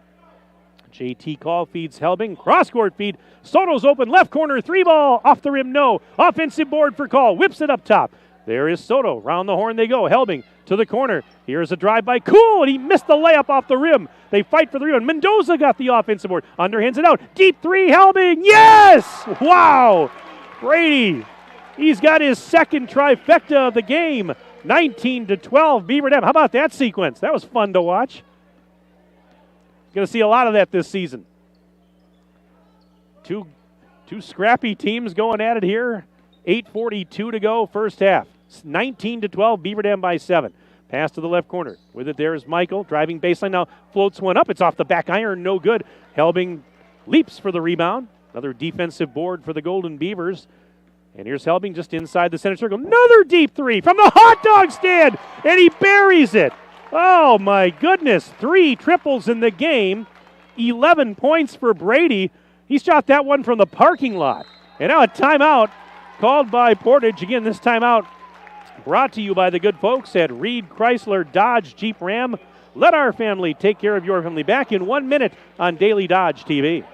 JT Call feeds Helbing. Cross-court feed. Soto's open. Left corner. 3-ball. Off the rim. No. Offensive board for Call. Whips it up top. There is Soto. Round the horn they go. Helbing to the corner. Here's a drive by Cool, and he missed the layup off the rim. They fight for the rebound. Mendoza got the offensive board. Underhands it out. Deep three. Helbing. Yes! Wow! Brady. He's got his second trifecta of the game. 19-12, Beaver Dam. How about that sequence? That was fun to watch. Going to see a lot of that this season. Two scrappy teams going at it here. 8:42 to go, first half. 19-12, Beaver Dam by 7. Pass to the left corner. With it there is Michael, driving baseline. Now floats one up. It's off the back iron, no good. Helbing leaps for the rebound. Another defensive board for the Golden Beavers. And here's Helbing just inside the center circle. Another deep three from the hot dog stand, and he buries it. Oh, my goodness. 3 triples in the game. 11 points for Brady. He shot that one from the parking lot. And now a timeout called by Portage. Again, this timeout brought to you by the good folks at Reed Chrysler Dodge Jeep Ram. Let our family take care of your family. Back in 1 minute on Daily Dodge TV.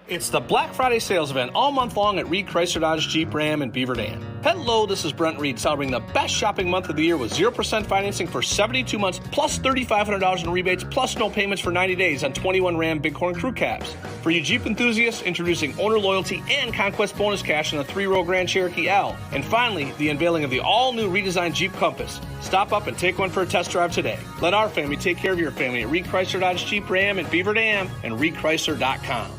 It's the Black Friday sales event all month long at Reed Chrysler Dodge Jeep Ram in Beaver Dam. Hello, this is Brent Reed celebrating the best shopping month of the year with 0% financing for 72 months plus $3,500 in rebates plus no payments for 90 days on 21 Ram Bighorn Crew Cabs. For you Jeep enthusiasts, introducing owner loyalty and conquest bonus cash on the 3-row Grand Cherokee L. And finally, the unveiling of the all-new redesigned Jeep Compass. Stop up and take one for a test drive today. Let our family take care of your family at Reed Chrysler Dodge Jeep Ram in Beaver Dam and reedchrysler.com.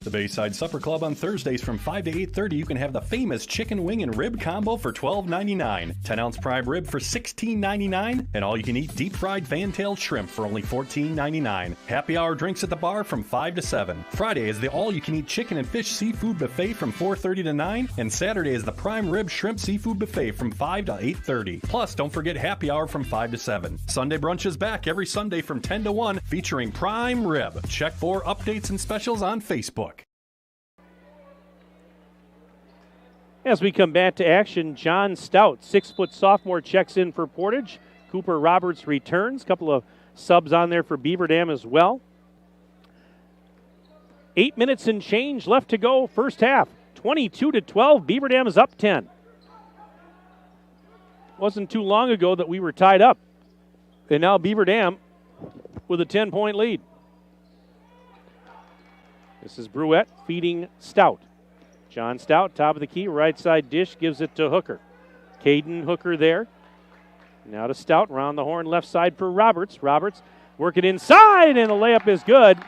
The Bayside Supper Club on Thursdays from 5 to 8:30, you can have the famous chicken wing and rib combo for $12.99, 10-ounce prime rib for $16.99, and all-you-can-eat deep-fried fan-tailed shrimp for only $14.99. Happy hour drinks at the bar from 5 to 7. Friday is the all-you-can-eat chicken and fish seafood buffet from 4:30 to 9, and Saturday is the prime rib shrimp seafood buffet from 5 to 8:30. Plus, don't forget happy hour from 5 to 7. Sunday brunch is back every Sunday from 10 to 1, featuring prime rib. Check for updates and specials on Facebook. As we come back to action, John Stout, 6-foot sophomore, checks in for Portage. Cooper Roberts returns. A couple of subs on there for Beaver Dam as well. 8 minutes and change left to go, first half. 22-12, Beaver Dam is up 10. Wasn't too long ago that we were tied up. And now Beaver Dam with a 10-point lead. This is Bruette feeding Stout. John Stout, top of the key, right side dish, gives it to Hooker. Caden Hooker there. Now to Stout, round the horn, left side for Roberts. Roberts working inside, and the layup is good.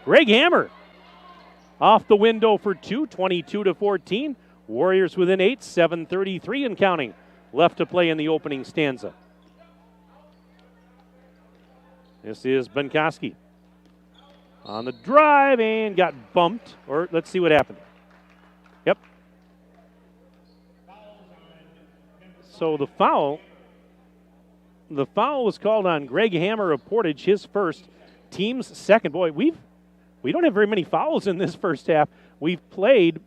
Greg Hammer off the window for two, 22-14. Warriors within 8, 7:33 and counting left to play in the opening stanza. This is Benkoski on the drive and got bumped, or let's see what happened. Yep. So the foul was called on Greg Hammer of Portage, his first, team's second. Boy, we don't have very many fouls in this first half. We've played,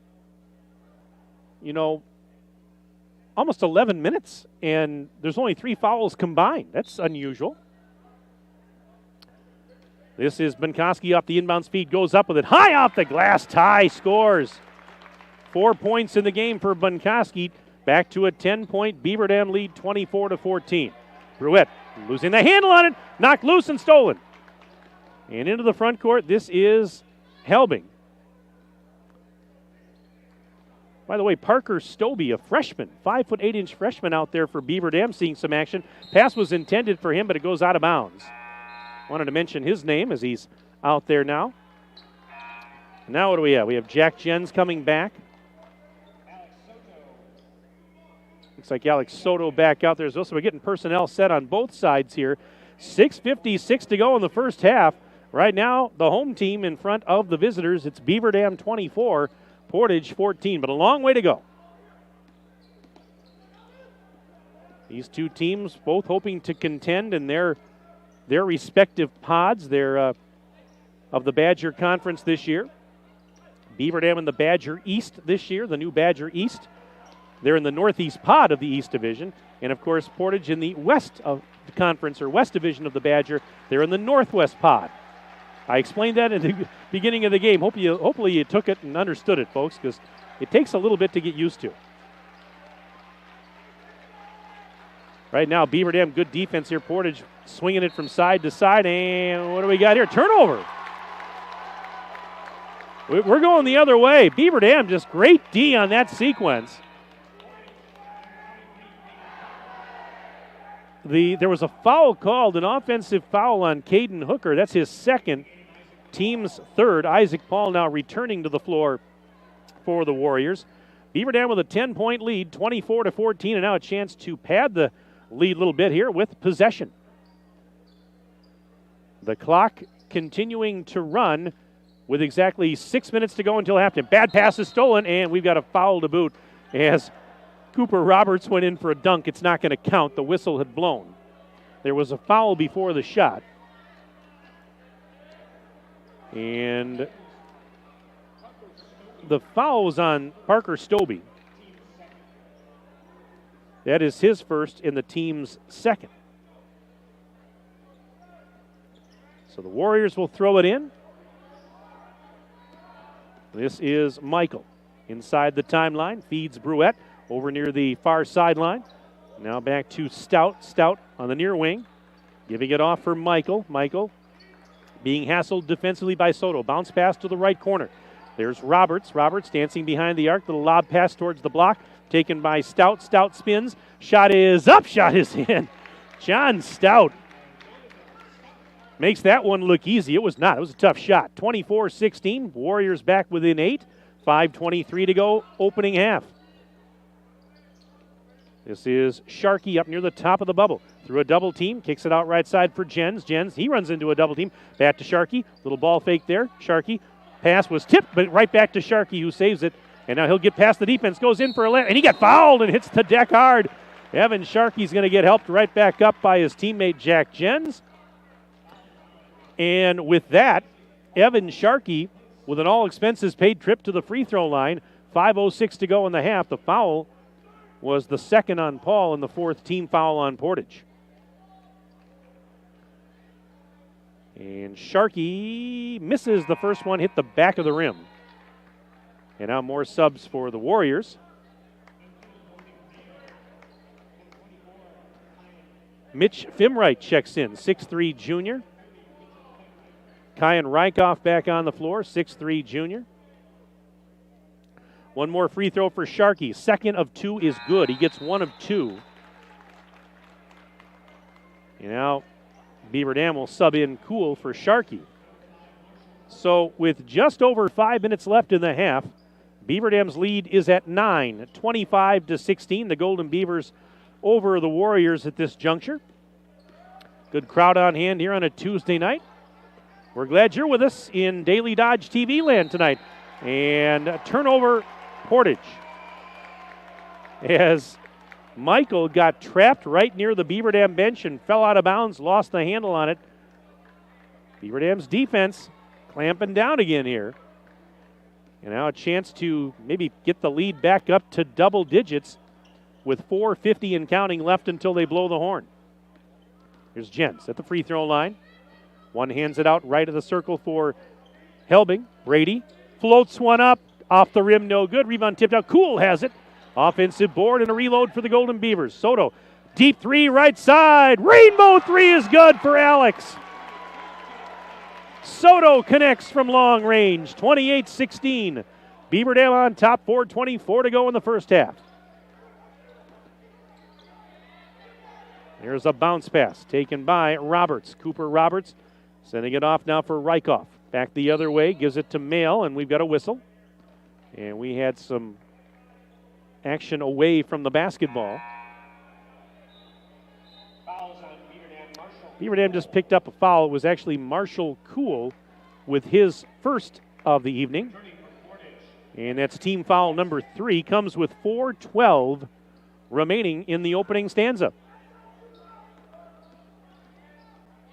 almost 11 minutes, and there's only 3 fouls combined. That's unusual. This is Benkoski off the inbounds feed, goes up with it. High off the glass, Ty scores. 4 points in the game for Benkoski. Back to a 10-point Beaver Dam lead, 24-14. Bruette losing the handle on it, knocked loose and stolen. And into the front court, this is Helbing. By the way, Parker Stobie, a freshman, 5'8" freshman out there for Beaver Dam, seeing some action. Pass was intended for him, but it goes out of bounds. Wanted to mention his name as he's out there now. Now what do we have? We have Jack Jens coming back. Looks like Alex Soto back out there as well. So we're getting personnel set on both sides here. 6:56 to go in the first half. Right now, the home team in front of the visitors. It's Beaver Dam 24, Portage 14, but a long way to go. These two teams both hoping to contend in their respective pods. They're of the Badger Conference this year. Beaver Dam in the Badger East this year, the new Badger East. They're in the Northeast pod of the East Division. And, of course, Portage in the West of the Conference, or West Division of the Badger. They're in the Northwest pod. I explained that at the beginning of the game. Hopefully you took it and understood it, folks, because it takes a little bit to get used to. Right now, Beaver Dam, good defense here. Portage swinging it from side to side. And what do we got here? Turnover. We're going the other way. Beaver Dam, just great D on that sequence. There was a foul called, an offensive foul on Caden Hooker. That's his second, team's third. Isaac Paul now returning to the floor for the Warriors. Beaver Dam with a 10-point lead, 24-14, and now a chance to pad the lead a little bit here with possession. The clock continuing to run with exactly 6 minutes to go until halftime. Bad pass is stolen, and we've got a foul to boot as Cooper Roberts went in for a dunk. It's not going to count. The whistle had blown. There was a foul before the shot. And the foul was on Parker Stobie. That is his first and the team's second. So the Warriors will throw it in. This is Michael inside the timeline, feeds Bruette over near the far sideline. Now back to Stout. Stout on the near wing, giving it off for Michael. Michael being hassled defensively by Soto. Bounce pass to the right corner. There's Roberts. Roberts dancing behind the arc. Little lob pass towards the block. Taken by Stout. Stout spins. Shot is up. Shot is in. John Stout makes that one look easy. It was not. It was a tough shot. 24-16. Warriors back within 8. 5:23 to go. Opening half. This is Sharkey up near the top of the bubble. Through a double team. Kicks it out right side for Jens. Jens, he runs into a double team. Back to Sharkey. Little ball fake there. Sharkey. Pass was tipped, but right back to Sharkey, who saves it. And now he'll get past the defense. Goes in for a layup. And he got fouled and hits the deck hard. Evan Sharkey's going to get helped right back up by his teammate Jack Jens. And with that, Evan Sharkey with an all-expenses-paid trip to the free throw line. 5:06 to go in the half. The foul was the second on Paul and the fourth team foul on Portage. And Sharkey misses the first one, hit the back of the rim. And now more subs for the Warriors. Mitch Fimright checks in, 6'3" junior. Kyan Rykoff back on the floor, 6'3" junior. One more free throw for Sharkey. Second of 2 is good. He gets 1 of 2. And now Beaver Dam will sub in Cool for Sharkey. So with just over 5 minutes left in the half, Beaver Dam's lead is at 9, 25-16. The Golden Beavers over the Warriors at this juncture. Good crowd on hand here on a Tuesday night. We're glad you're with us in Daily Dodge TV land tonight. And a turnover, Portage. As Michael got trapped right near the Beaver Dam bench and fell out of bounds, lost the handle on it. Beaver Dam's defense clamping down again here. And now a chance to maybe get the lead back up to double digits with 4:50 and counting left until they blow the horn. Here's Jens at the free throw line. One hands it out right of the circle for Helbing. Brady floats one up. Off the rim, no good. Rebound tipped out. Cool has it. Offensive board and a reload for the Golden Beavers. Soto, deep three, right side. Rainbow three is good for Alex. Soto connects from long range, 28-16. Beaver Dam on top, 4:24 to go in the first half. There's a bounce pass taken by Roberts. Cooper Roberts sending it off now for Rykoff. Back the other way, gives it to Mail, and we've got a whistle. And we had some action away from the basketball. Beaver Dam just picked up a foul. It was actually Marshall Cool with his first of the evening. And that's team foul number 3. Comes with 4:12 remaining in the opening stanza.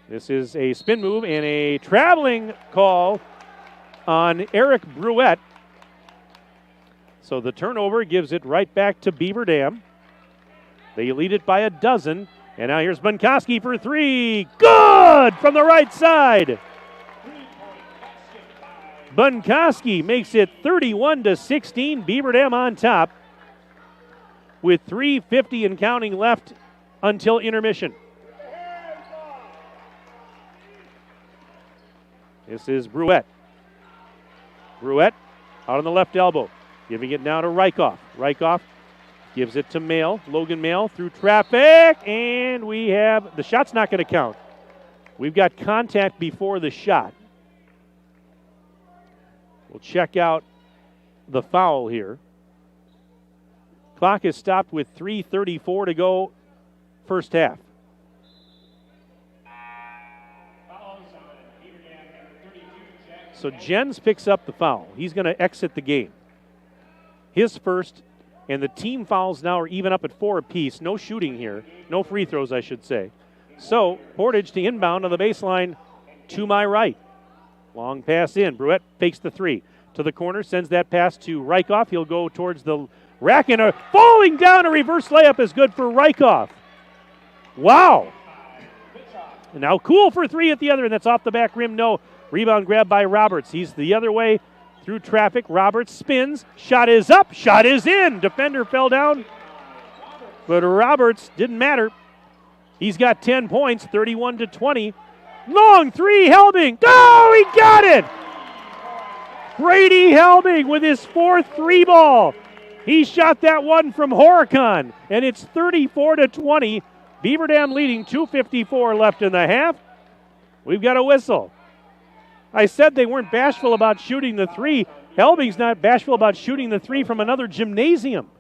This is a spin move and a traveling call on Eric Bruette. So the turnover gives it right back to Beaver Dam. They lead it by a dozen. And now here's Bunkoski for 3. Good from the right side. Bunkoski makes it 31-16. Beaver Dam on top with 3:50 and counting left until intermission. This is Bruette. Bruette out on the left elbow. Giving it now to Rykoff. Rykoff gives it to Mail. Logan Mail through traffic. And we have, the shot's not going to count. We've got contact before the shot. We'll check out the foul here. Clock is stopped with 3:34 to go first half. So Jens picks up the foul. He's going to exit the game. His first, and the team fouls now are even up at 4 apiece. No shooting here. No free throws, I should say. So Portage to inbound on the baseline to my right. Long pass in. Bruette fakes the 3. To the corner, sends that pass to Rykoff. He'll go towards the rack, and falling down, a reverse layup is good for Rykoff. Wow. And now Cool for 3 at the other, and that's off the back rim. No. Rebound grab by Roberts. He's the other way through traffic. Roberts spins. Shot is up. Shot is in. Defender fell down. But Roberts didn't matter. He's got 10 points, 31-20. Long 3, Helbing. Oh, he got it. Brady Helbing with his 4th 3-ball. He shot that one from Horicon, and it's 34-20. Beaver Dam leading, 2:54 left in the half. We've got a whistle. I said they weren't bashful about shooting the 3. Helbing's not bashful about shooting the 3 from another gymnasium.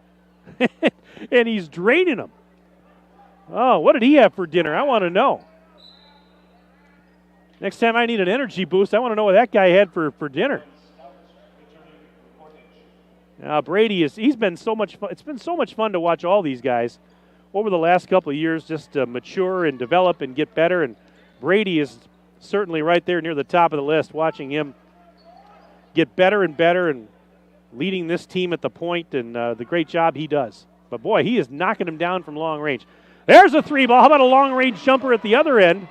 And he's draining them. Oh, what did he have for dinner? I want to know. Next time I need an energy boost, I want to know what that guy had for dinner. Brady he's been so much fun. It's been so much fun to watch all these guys over the last couple of years just mature and develop and get better. And Brady is certainly right there near the top of the list, watching him get better and better and leading this team at the point and the great job he does. But, boy, he is knocking him down from long range. There's a 3-ball. How about a long-range jumper at the other end?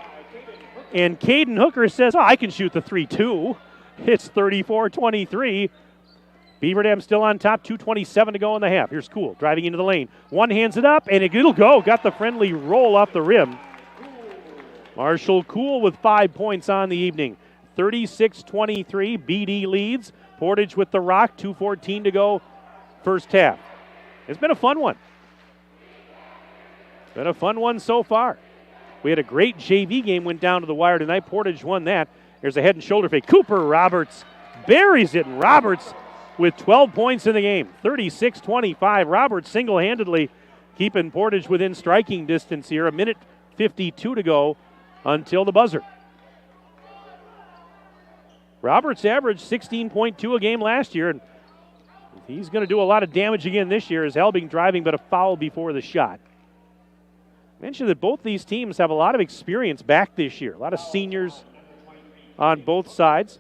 And Caden Hooker says, I can shoot the 3 too. It's 34-23. Beaver Dam still on top, 2:27 to go in the half. Here's Cool driving into the lane. One hands it up, and it'll go. Got the friendly roll off the rim. Marshall Cool with 5 points on the evening. 36-23, BD leads. Portage with the rock, 2:14 to go, first half. It's been a fun one. Been a fun one so far. We had a great JV game, went down to the wire tonight. Portage won that. There's a head and shoulder fake. Cooper Roberts buries it, and Roberts with 12 points in the game. 36-25. Roberts single-handedly keeping Portage within striking distance here. 1:52 to go until the buzzer. Roberts averaged 16.2 a game last year, and he's going to do a lot of damage again this year as Helbing driving, but a foul before the shot. Mentioned that both these teams have a lot of experience back this year. A lot of seniors on both sides.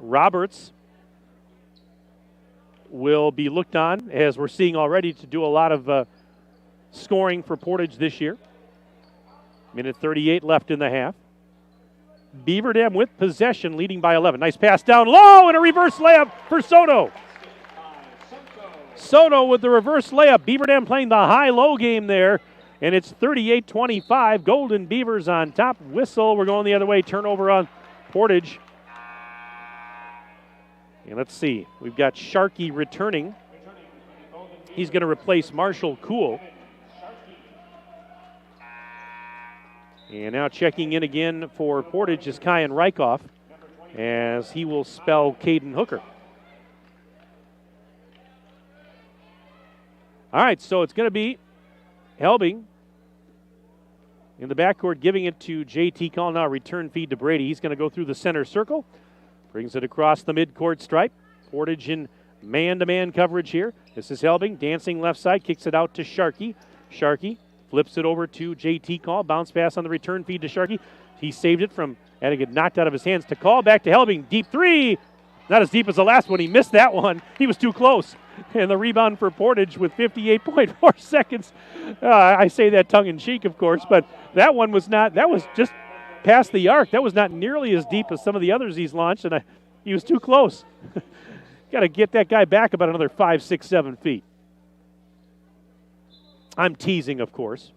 Roberts will be looked on, as we're seeing already, to do a lot of scoring for Portage this year. 1:38 left in the half. Beaver Dam with possession, leading by 11. Nice pass down low and a reverse layup for Soto. Soto with the reverse layup. Beaver Dam playing the high-low game there. And it's 38-25. Golden Beavers on top. Whistle. We're going the other way. Turnover on Portage. And let's see. We've got Sharkey returning. He's going to replace Marshall Cool. And now checking in again for Portage is Kyan Rykoff, as he will spell Caden Hooker. All right, so it's going to be Helbing in the backcourt, giving it to JT Call. Now return feed to Brady. He's going to go through the center circle. Brings it across the midcourt stripe. Portage in man-to-man coverage here. This is Helbing, dancing left side, kicks it out to Sharkey. Sharkey flips it over to JT Call. Bounce pass on the return feed to Sharkey. He saved it from having it knocked out of his hands to Call. Back to Helbing. Deep three. Not as deep as the last one. He missed that one. He was too close. And the rebound for Portage with 58.4 seconds. I say that tongue-in-cheek, of course, but that one was not. That was just past the arc. That was not nearly as deep as some of the others he's launched, and he was too close. Got to get that guy back about another 5, 6, 7 feet. I'm teasing, of course.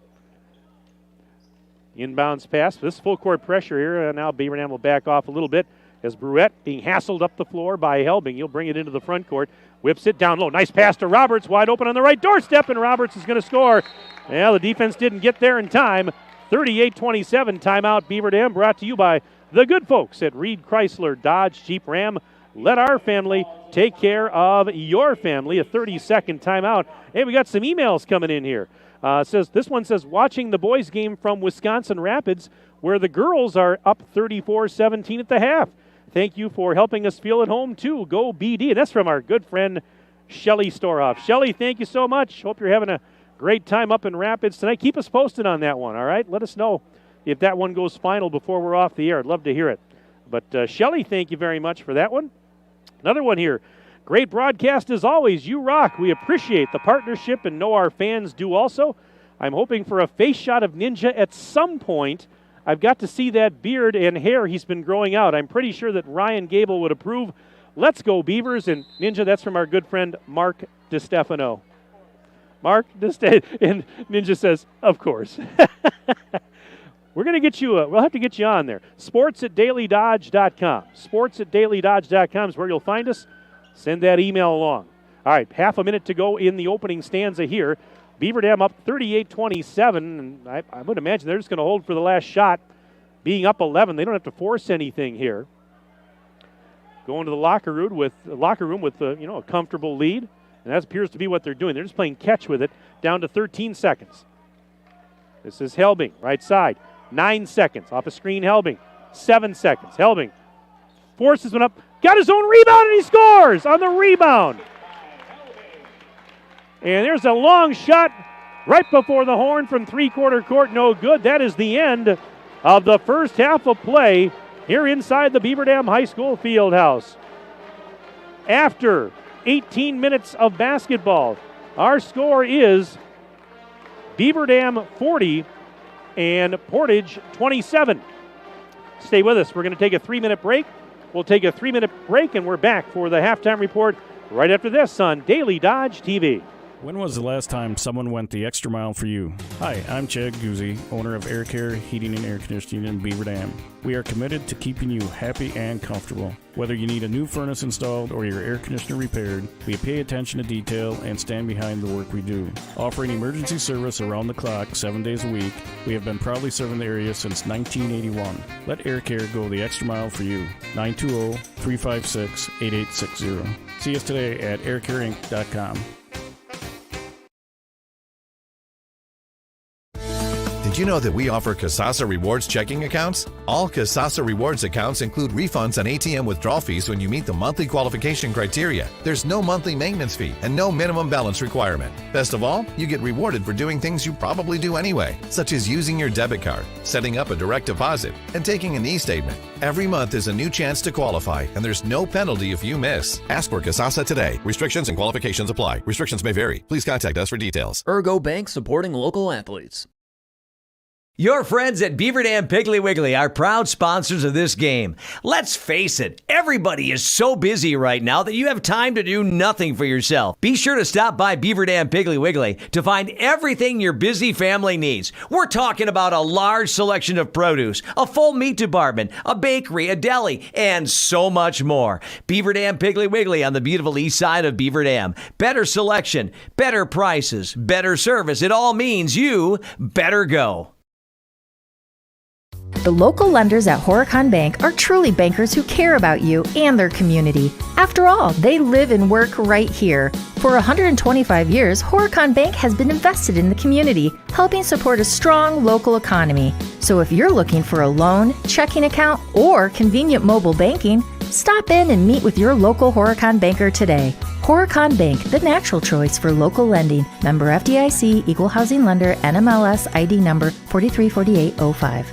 Inbounds pass. This full court pressure here, and now Beaver Dam will back off a little bit as Bruette being hassled up the floor by Helbing. He'll bring it into the front court. Whips it down low. Nice pass to Roberts. Wide open on the right doorstep, and Roberts is going to score. Well, the defense didn't get there in time. 38-27 timeout. Beaver Dam brought to you by the good folks at Reed Chrysler Dodge Jeep Ram. Let our family take care of your family. A 30-second timeout. Hey, we got some emails coming in here. This one says, watching the boys game from Wisconsin Rapids, where the girls are up 34-17 at the half. Thank you for helping us feel at home, too. Go BD. And that's from our good friend, Shelly Storhoff. Shelly, thank you so much. Hope you're having a great time up in Rapids tonight. Keep us posted on that one, all right? Let us know if that one goes final before we're off the air. I'd love to hear it. But, Shelly, thank you very much for that one. Another one here. Great broadcast as always. You rock. We appreciate the partnership and know our fans do also. I'm hoping for a face shot of Ninja at some point. I've got to see that beard and hair he's been growing out. I'm pretty sure that Ryan Gable would approve. Let's go Beavers. And Ninja, that's from our good friend Mark DiStefano. Mark DiStefano. And Ninja says, of course. We're going to get you, we'll have to get you on there. sports@dailydodge.com. sports@dailydodge.com is where you'll find us. Send that email along. All right, half a minute to go in the opening stanza here. Beaver Dam up 38-27, and I would imagine they're just going to hold for the last shot. Being up 11, they don't have to force anything here. Going to the locker room with a comfortable lead, and that appears to be what they're doing. They're just playing catch with it, down to 13 seconds. This is Helbing, right side. 9 seconds. Off a screen, Helbing. 7 seconds. Helbing forces one up. Got his own rebound, and he scores on the rebound. And there's a long shot right before the horn from three-quarter court. No good. That is the end of the first half of play here inside the Beaver Dam High School Fieldhouse. After 18 minutes of basketball, our score is Beaver Dam 40 and Portage 27. Stay with us. We're going to take a 3-minute break. We'll take a 3-minute break, and we're back for the halftime report right after this on Daily Dodge TV. When was the last time someone went the extra mile for you? Hi, I'm Chad Guzzi, owner of Air Care, Heating and Air Conditioning in Beaver Dam. We are committed to keeping you happy and comfortable. Whether you need a new furnace installed or your air conditioner repaired, we pay attention to detail and stand behind the work we do. Offering emergency service around the clock 7 days a week, we have been proudly serving the area since 1981. Let Air Care go the extra mile for you. 920-356-8860. See us today at aircareinc.com. Did you know that we offer Kasasa Rewards checking accounts? All Kasasa Rewards accounts include refunds on ATM withdrawal fees when you meet the monthly qualification criteria. There's no monthly maintenance fee and no minimum balance requirement. Best of all, you get rewarded for doing things you probably do anyway, such as using your debit card, setting up a direct deposit, and taking an e-statement. Every month is a new chance to qualify, and there's no penalty if you miss. Ask for Kasasa today. Restrictions and qualifications apply. Restrictions may vary. Please contact us for details. Ergo Bank, supporting local athletes. Your friends at Beaver Dam Piggly Wiggly are proud sponsors of this game. Let's face it, everybody is so busy right now that you have time to do nothing for yourself. Be sure to stop by Beaver Dam Piggly Wiggly to find everything your busy family needs. We're talking about a large selection of produce, a full meat department, a bakery, a deli, and so much more. Beaver Dam Piggly Wiggly on the beautiful east side of Beaver Dam. Better selection, better prices, better service. It all means you better go. The local lenders at Horicon Bank are truly bankers who care about you and their community. After all, they live and work right here. For 125 years, Horicon Bank has been invested in the community, helping support a strong local economy. So if you're looking for a loan, checking account, or convenient mobile banking, stop in and meet with your local Horicon banker today. Horicon Bank, the natural choice for local lending. Member FDIC, Equal Housing Lender, NMLS ID number 434805.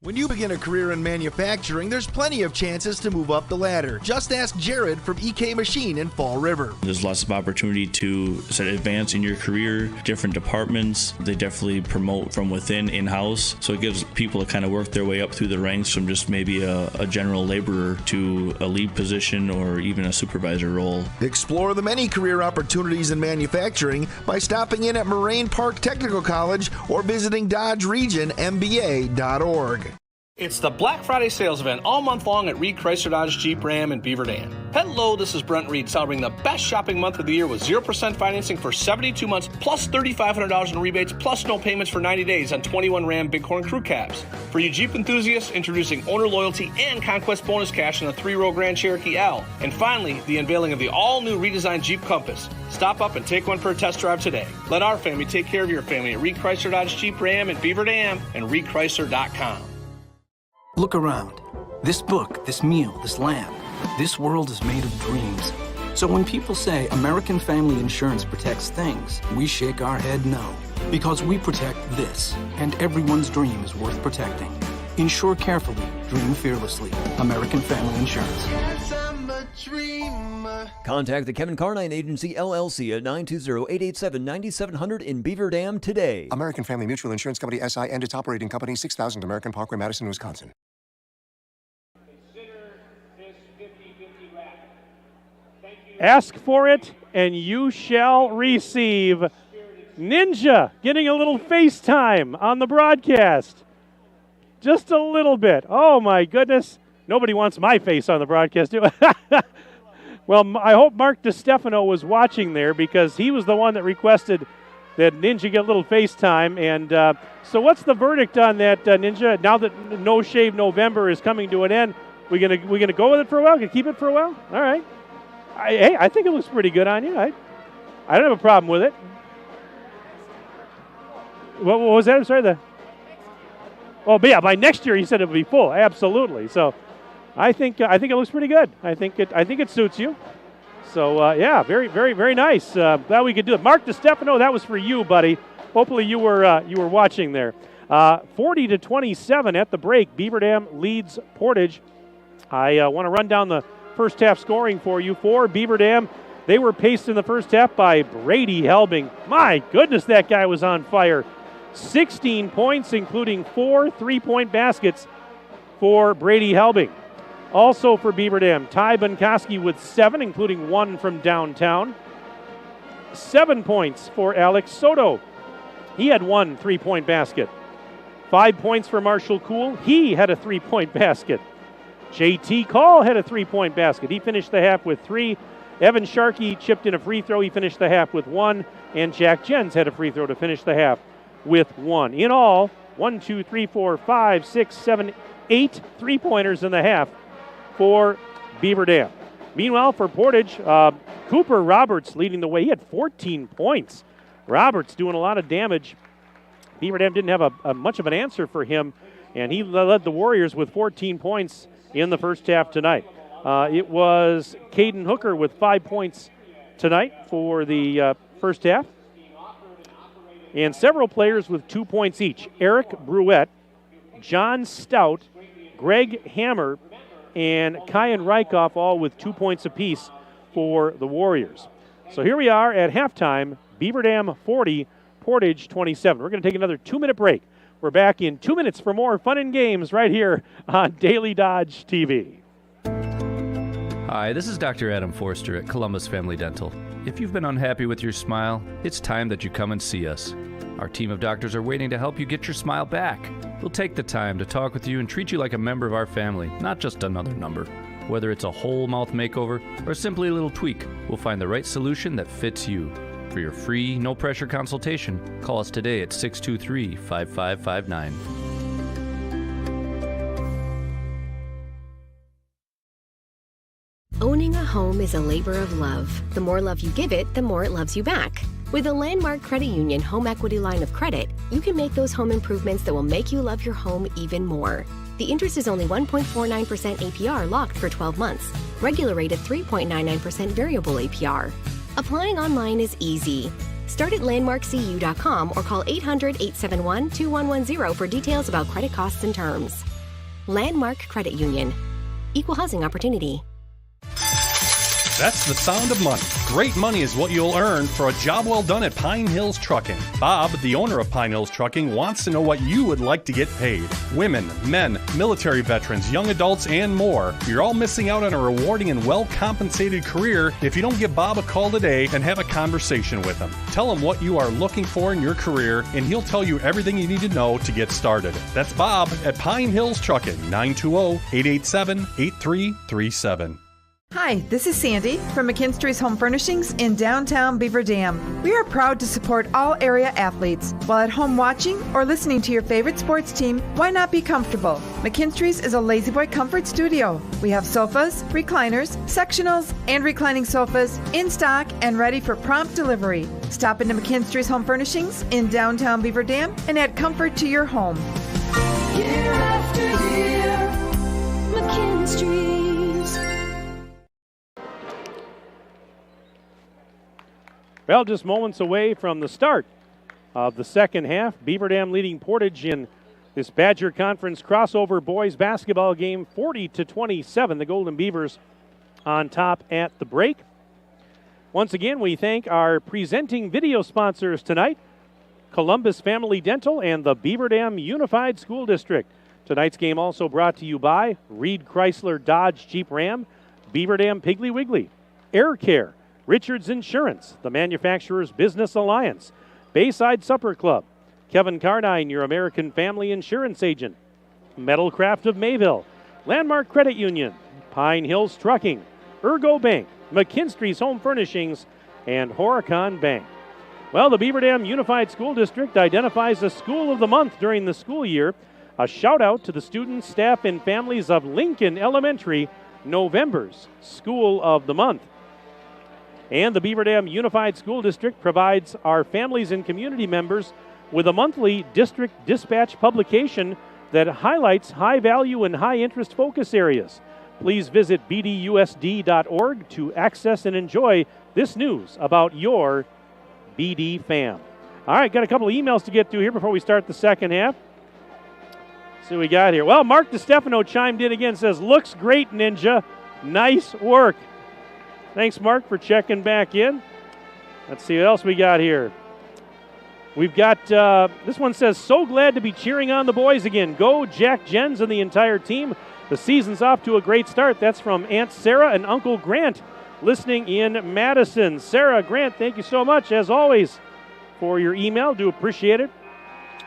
When you begin a career in manufacturing, there's plenty of chances to move up the ladder. Just ask Jared from EK Machine in Fall River. There's lots of opportunity to advance in your career, different departments. They definitely promote from within, in-house, so it gives people to kind of work their way up through the ranks from just maybe a general laborer to a lead position or even a supervisor role. Explore the many career opportunities in manufacturing by stopping in at Moraine Park Technical College or visiting DodgeRegionMBA.org. It's the Black Friday sales event all month long at Reed Chrysler Dodge Jeep Ram in Beaver Dam. Hello, this is Brent Reed celebrating the best shopping month of the year with 0% financing for 72 months plus $3,500 in rebates plus no payments for 90 days on 21 Ram Bighorn Crew Cabs. For you Jeep enthusiasts, introducing owner loyalty and conquest bonus cash on the 3-row Grand Cherokee L. And finally, the unveiling of the all-new redesigned Jeep Compass. Stop up and take one for a test drive today. Let our family take care of your family at Reed Chrysler Dodge Jeep Ram in Beaver Dam and ReedChrysler.com. Look around. This book, this meal, this lamp, this world is made of dreams. So when people say American Family Insurance protects things, we shake our head no. Because we protect this, and everyone's dream is worth protecting. Insure carefully, dream fearlessly. American Family Insurance. Contact the Kevin Carnine Agency, LLC at 920-887-9700 in Beaver Dam today. American Family Mutual Insurance Company, SI, and its operating company, 6000 American Parkway, Madison, Wisconsin. Ask for it, and you shall receive. Ninja getting a little FaceTime on the broadcast. Just a little bit. Oh, my goodness. Nobody wants my face on the broadcast, do I? Well, I hope Mark DiStefano was watching there because he was the one that requested that Ninja get a little FaceTime. And so what's the verdict on that, Ninja? Now that No Shave November is coming to an end, we gonna go with it for a while? Gonna keep it for a while? All right. I think it looks pretty good on you. I don't have a problem with it. What was that? I'm sorry. But yeah, by next year he said it would be full. Absolutely. So I think it looks pretty good. I think it suits you. So yeah, very, very, very nice. Glad we could do it. Mark DiStefano, that was for you, buddy. Hopefully you were watching there. 40-27 at the break. Beaver Dam leads Portage. I want to run down the first half scoring for you. For Beaver Dam, they were paced in the first half by Brady Helbing. My goodness, that guy was on fire. 16 points, including 4 3-point baskets for Brady Helbing. Also for Beaver Dam, Ty Bunkoski with 7, including 1 from downtown. 7 points for Alex Soto. He had 1 3-point basket. 5 points for Marshall Cool. He had a 3-point basket. JT Call had a 3-point basket. He finished the half with 3. Evan Sharkey chipped in a free throw. He finished the half with 1. And Jack Jens had a free throw to finish the half with 1. In all, 1, 2, 3, 4, 5, 6, 7, 8 3-pointers in the half for Beaver Dam. Meanwhile, for Portage, Cooper Roberts leading the way. He had 14 points. Roberts doing a lot of damage. Beaver Dam didn't have a much of an answer for him, and he led the Warriors with 14 points in the first half tonight. It was Caden Hooker with 5 points tonight for the first half, and several players with 2 points each. Eric Bruette, John Stout, Greg Hammer, and Kyan Rykoff all with 2 points apiece for the Warriors. So here we are at halftime, Beaver Dam 40, Portage 27. We're going to take another 2-minute break. We're back in 2 minutes for more fun and games right here on Daily Dodge TV. Hi, this is Dr. Adam Forster at Columbus Family Dental. If you've been unhappy with your smile, it's time that you come and see us. Our team of doctors are waiting to help you get your smile back. We'll take the time to talk with you and treat you like a member of our family, not just another number. Whether it's a whole mouth makeover or simply a little tweak, we'll find the right solution that fits you. For your free, no-pressure consultation, call us today at 623-5559. Owning a home is a labor of love. The more love you give it, the more it loves you back. With a Landmark Credit Union home equity line of credit, you can make those home improvements that will make you love your home even more. The interest is only 1.49% APR locked for 12 months. Regular rate at 3.99% variable APR. Applying online is easy. Start at landmarkcu.com or call 800-871-2110 for details about credit costs and terms. Landmark Credit Union. Equal housing opportunity. That's the sound of money. Great money is what you'll earn for a job well done at Pine Hills Trucking. Bob, the owner of Pine Hills Trucking, wants to know what you would like to get paid. Women, men, military veterans, young adults, and more. You're all missing out on a rewarding and well-compensated career if you don't give Bob a call today and have a conversation with him. Tell him what you are looking for in your career, and he'll tell you everything you need to know to get started. That's Bob at Pine Hills Trucking, 920-887-8337. Hi, this is Sandy from McKinstry's Home Furnishings in downtown Beaver Dam. We are proud to support all area athletes. While at home watching or listening to your favorite sports team, why not be comfortable? McKinstry's is a lazy boy comfort studio. We have sofas, recliners, sectionals, and reclining sofas in stock and ready for prompt delivery. Stop into McKinstry's Home Furnishings in downtown Beaver Dam and add comfort to your home. Year after year, McKinstry's. Well, just moments away from the start of the second half. Beaver Dam leading Portage in this Badger Conference crossover boys basketball game 40-27. The Golden Beavers on top at the break. Once again, we thank our presenting video sponsors tonight, Columbus Family Dental and the Beaver Dam Unified School District. Tonight's game also brought to you by Reed Chrysler Dodge Jeep Ram, Beaver Dam Piggly Wiggly, Air Care, Richards Insurance, the Manufacturers Business Alliance, Bayside Supper Club, Kevin Cardine, your American Family Insurance Agent, Metalcraft of Mayville, Landmark Credit Union, Pine Hills Trucking, Ergo Bank, McKinstry's Home Furnishings, and Horicon Bank. Well, the Beaver Dam Unified School District identifies a School of the Month during the school year. A shout out to the students, staff, and families of Lincoln Elementary, November's School of the Month. And the Beaver Dam Unified School District provides our families and community members with a monthly district dispatch publication that highlights high-value and high-interest focus areas. Please visit bdusd.org to access and enjoy this news about your BD fam. All right, got a couple of emails to get to here before we start the second half. Let's see what we got here. Well, Mark DiStefano chimed in again, says, looks great, Ninja. Nice work. Thanks, Mark, for checking back in. Let's see what else we got here. We've got, this one says, so glad to be cheering on the boys again. Go, Jack Jens and the entire team. The season's off to a great start. That's from Aunt Sarah and Uncle Grant listening in Madison. Sarah, Grant, thank you so much, as always, for your email. Do appreciate it.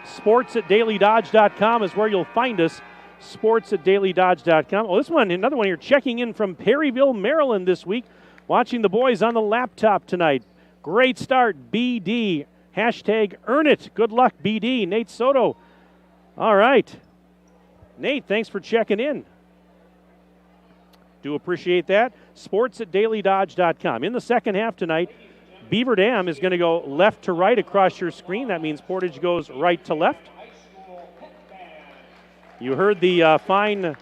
Sports@dailydodge.com is where you'll find us. Sports@dailydodge.com. Oh, this one, another one here, checking in from Perryville, Maryland this week. Watching the boys on the laptop tonight. Great start, BD. Hashtag earn it. Good luck, BD. Nate Soto. All right. Nate, thanks for checking in. Do appreciate that. Sports@dailydodge.com. In the second half tonight, Beaver Dam is going to go left to right across your screen. That means Portage goes right to left. You heard the fine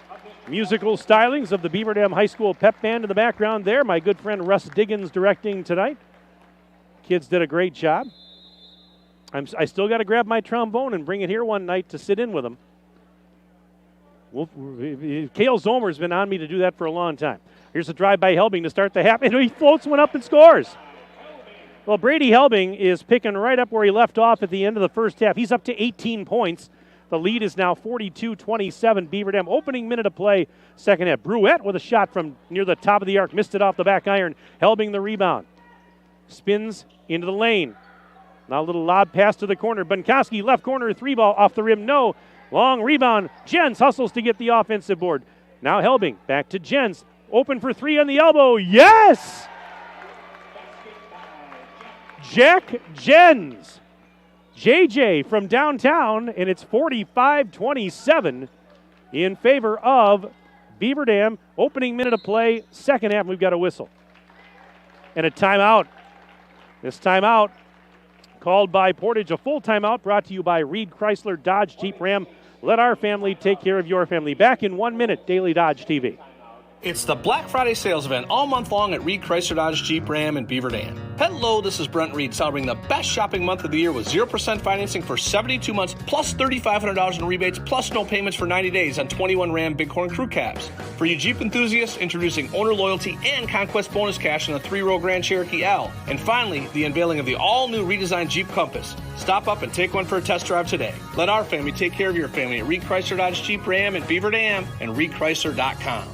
musical stylings of the Beaver Dam High School pep band in the background there. My good friend Russ Diggins directing tonight. Kids did a great job. I still got to grab my trombone and bring it here one night to sit in with them. Cale Zomer's been on me to do that for a long time. Here's a drive by Helbing to start the half, and he floats one up and scores. Well, Brady Helbing is picking right up where he left off at the end of the first half. He's up to 18 points. The lead is now 42-27. Beaver Dam opening minute of play, second half. Bruette with a shot from near the top of the arc. Missed it off the back iron. Helbing the rebound. Spins into the lane. Now a little lob pass to the corner. Bunkowski, left corner, three ball off the rim. No. Long rebound. Jens hustles to get the offensive board. Now Helbing back to Jens. Open for three on the elbow. Yes! Jack Jens. JJ from downtown, and it's 45-27 in favor of Beaver Dam. Opening minute of play, second half, we've got a whistle. And a timeout. This timeout called by Portage, a full timeout brought to you by Reed Chrysler Dodge Jeep Ram. Let our family take care of your family. Back in 1 minute, Daily Dodge TV. It's the Black Friday sales event all month long at Reed Chrysler Dodge Jeep Ram in Beaver Dam. Hello, this is Brent Reed celebrating the best shopping month of the year with 0% financing for 72 months plus $3,500 in rebates plus no payments for 90 days on 21 Ram Bighorn Crew Cabs. For you Jeep enthusiasts, introducing owner loyalty and conquest bonus cash on the 3-row Grand Cherokee L. And finally, the unveiling of the all-new redesigned Jeep Compass. Stop up and take one for a test drive today. Let our family take care of your family at Reed Chrysler Dodge Jeep Ram in Beaver Dam and reedchrysler.com.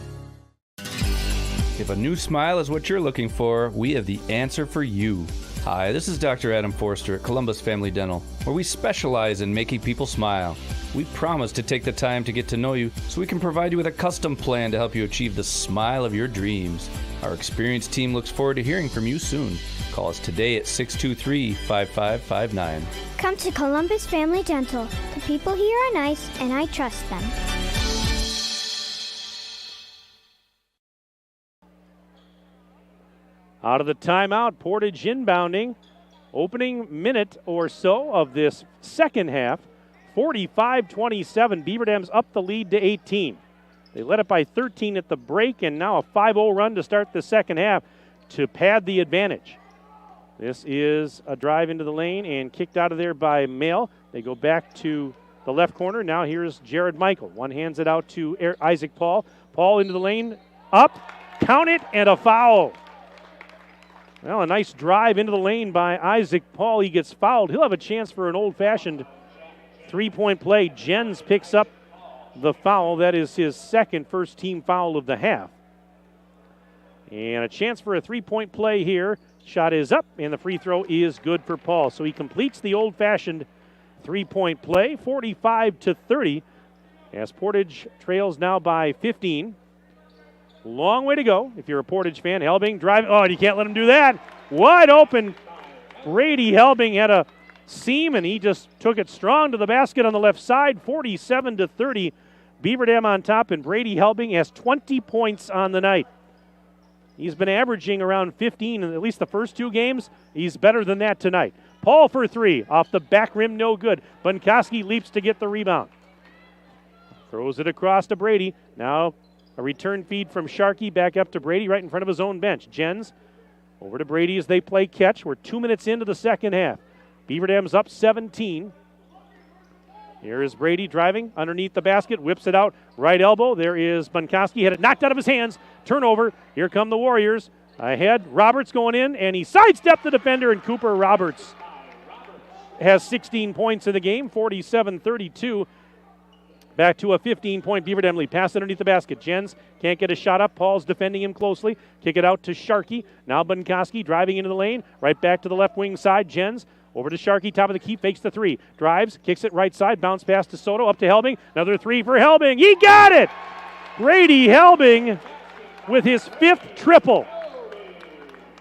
If a new smile is what you're looking for, we have the answer for you. Hi, this is Dr. Adam Forster at Columbus Family Dental, where we specialize in making people smile. We promise to take the time to get to know you so we can provide you with a custom plan to help you achieve the smile of your dreams. Our experienced team looks forward to hearing from you soon. Call us today at 623-5559. Come to Columbus Family Dental. The people here are nice, and I trust them. Out of the timeout, Portage inbounding. Opening minute or so of this second half, 45-27. Beaver Dam's up the lead to 18. They led it by 13 at the break, and now a 5-0 run to start the second half to pad the advantage. This is a drive into the lane and kicked out of there by Mail. They go back to the left corner. Now here's Jared Michael. One hands it out to Isaac Paul. Paul into the lane, up, count it, and a foul. Well, a nice drive into the lane by Isaac Paul. He gets fouled. He'll have a chance for an old-fashioned three-point play. Jens picks up the foul. That is his second first-team foul of the half. And a chance for a three-point play here. Shot is up, and the free throw is good for Paul. So he completes the old-fashioned three-point play, 45-30, as Portage trails now by 15. Long way to go if you're a Portage fan. Helbing driving. Oh, and you can't let him do that. Wide open. Brady Helbing had a seam, and he just took it strong to the basket on the left side. 47-30. Beaver Dam on top, and Brady Helbing has 20 points on the night. He's been averaging around 15 in at least the first two games. He's better than that tonight. Paul for three. Off the back rim, no good. Bunkowski leaps to get the rebound. Throws it across to Brady. Now a return feed from Sharkey back up to Brady right in front of his own bench. Jens over to Brady as they play catch. We're 2 minutes into the second half. Beaver Dam's up 17. Here is Brady driving underneath the basket, whips it out, right elbow. There is Bunkowski, had it knocked out of his hands. Turnover. Here come the Warriors. Ahead, Roberts going in, and he sidestepped the defender, and Cooper Roberts has 16 points in the game, 47-32. Back to a 15-point Beaver Dam lead. Pass underneath the basket. Jens can't get a shot up. Paul's defending him closely. Kick it out to Sharkey. Now Bunkoski driving into the lane. Right back to the left wing side. Jens over to Sharkey. Top of the key. Fakes the three. Drives. Kicks it right side. Bounce pass to Soto. Up to Helbing. Another three for Helbing. He got it! Brady Helbing with his 5th triple.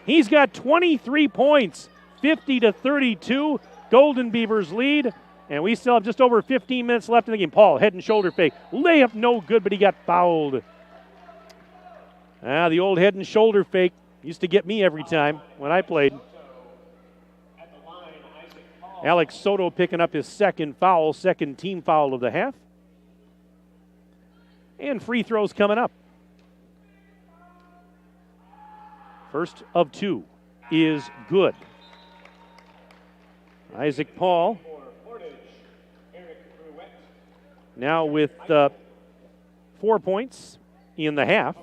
He's got 23 points. 50-32. Golden Beavers lead. And we still have just over 15 minutes left in the game. Paul, head and shoulder fake. Layup no good, but he got fouled. The old head and shoulder fake used to get me every time when I played. Alex Soto picking up his second foul, second team foul of the half. And free throws coming up. First of 2 is good. Isaac Paul now with 4 points in the half.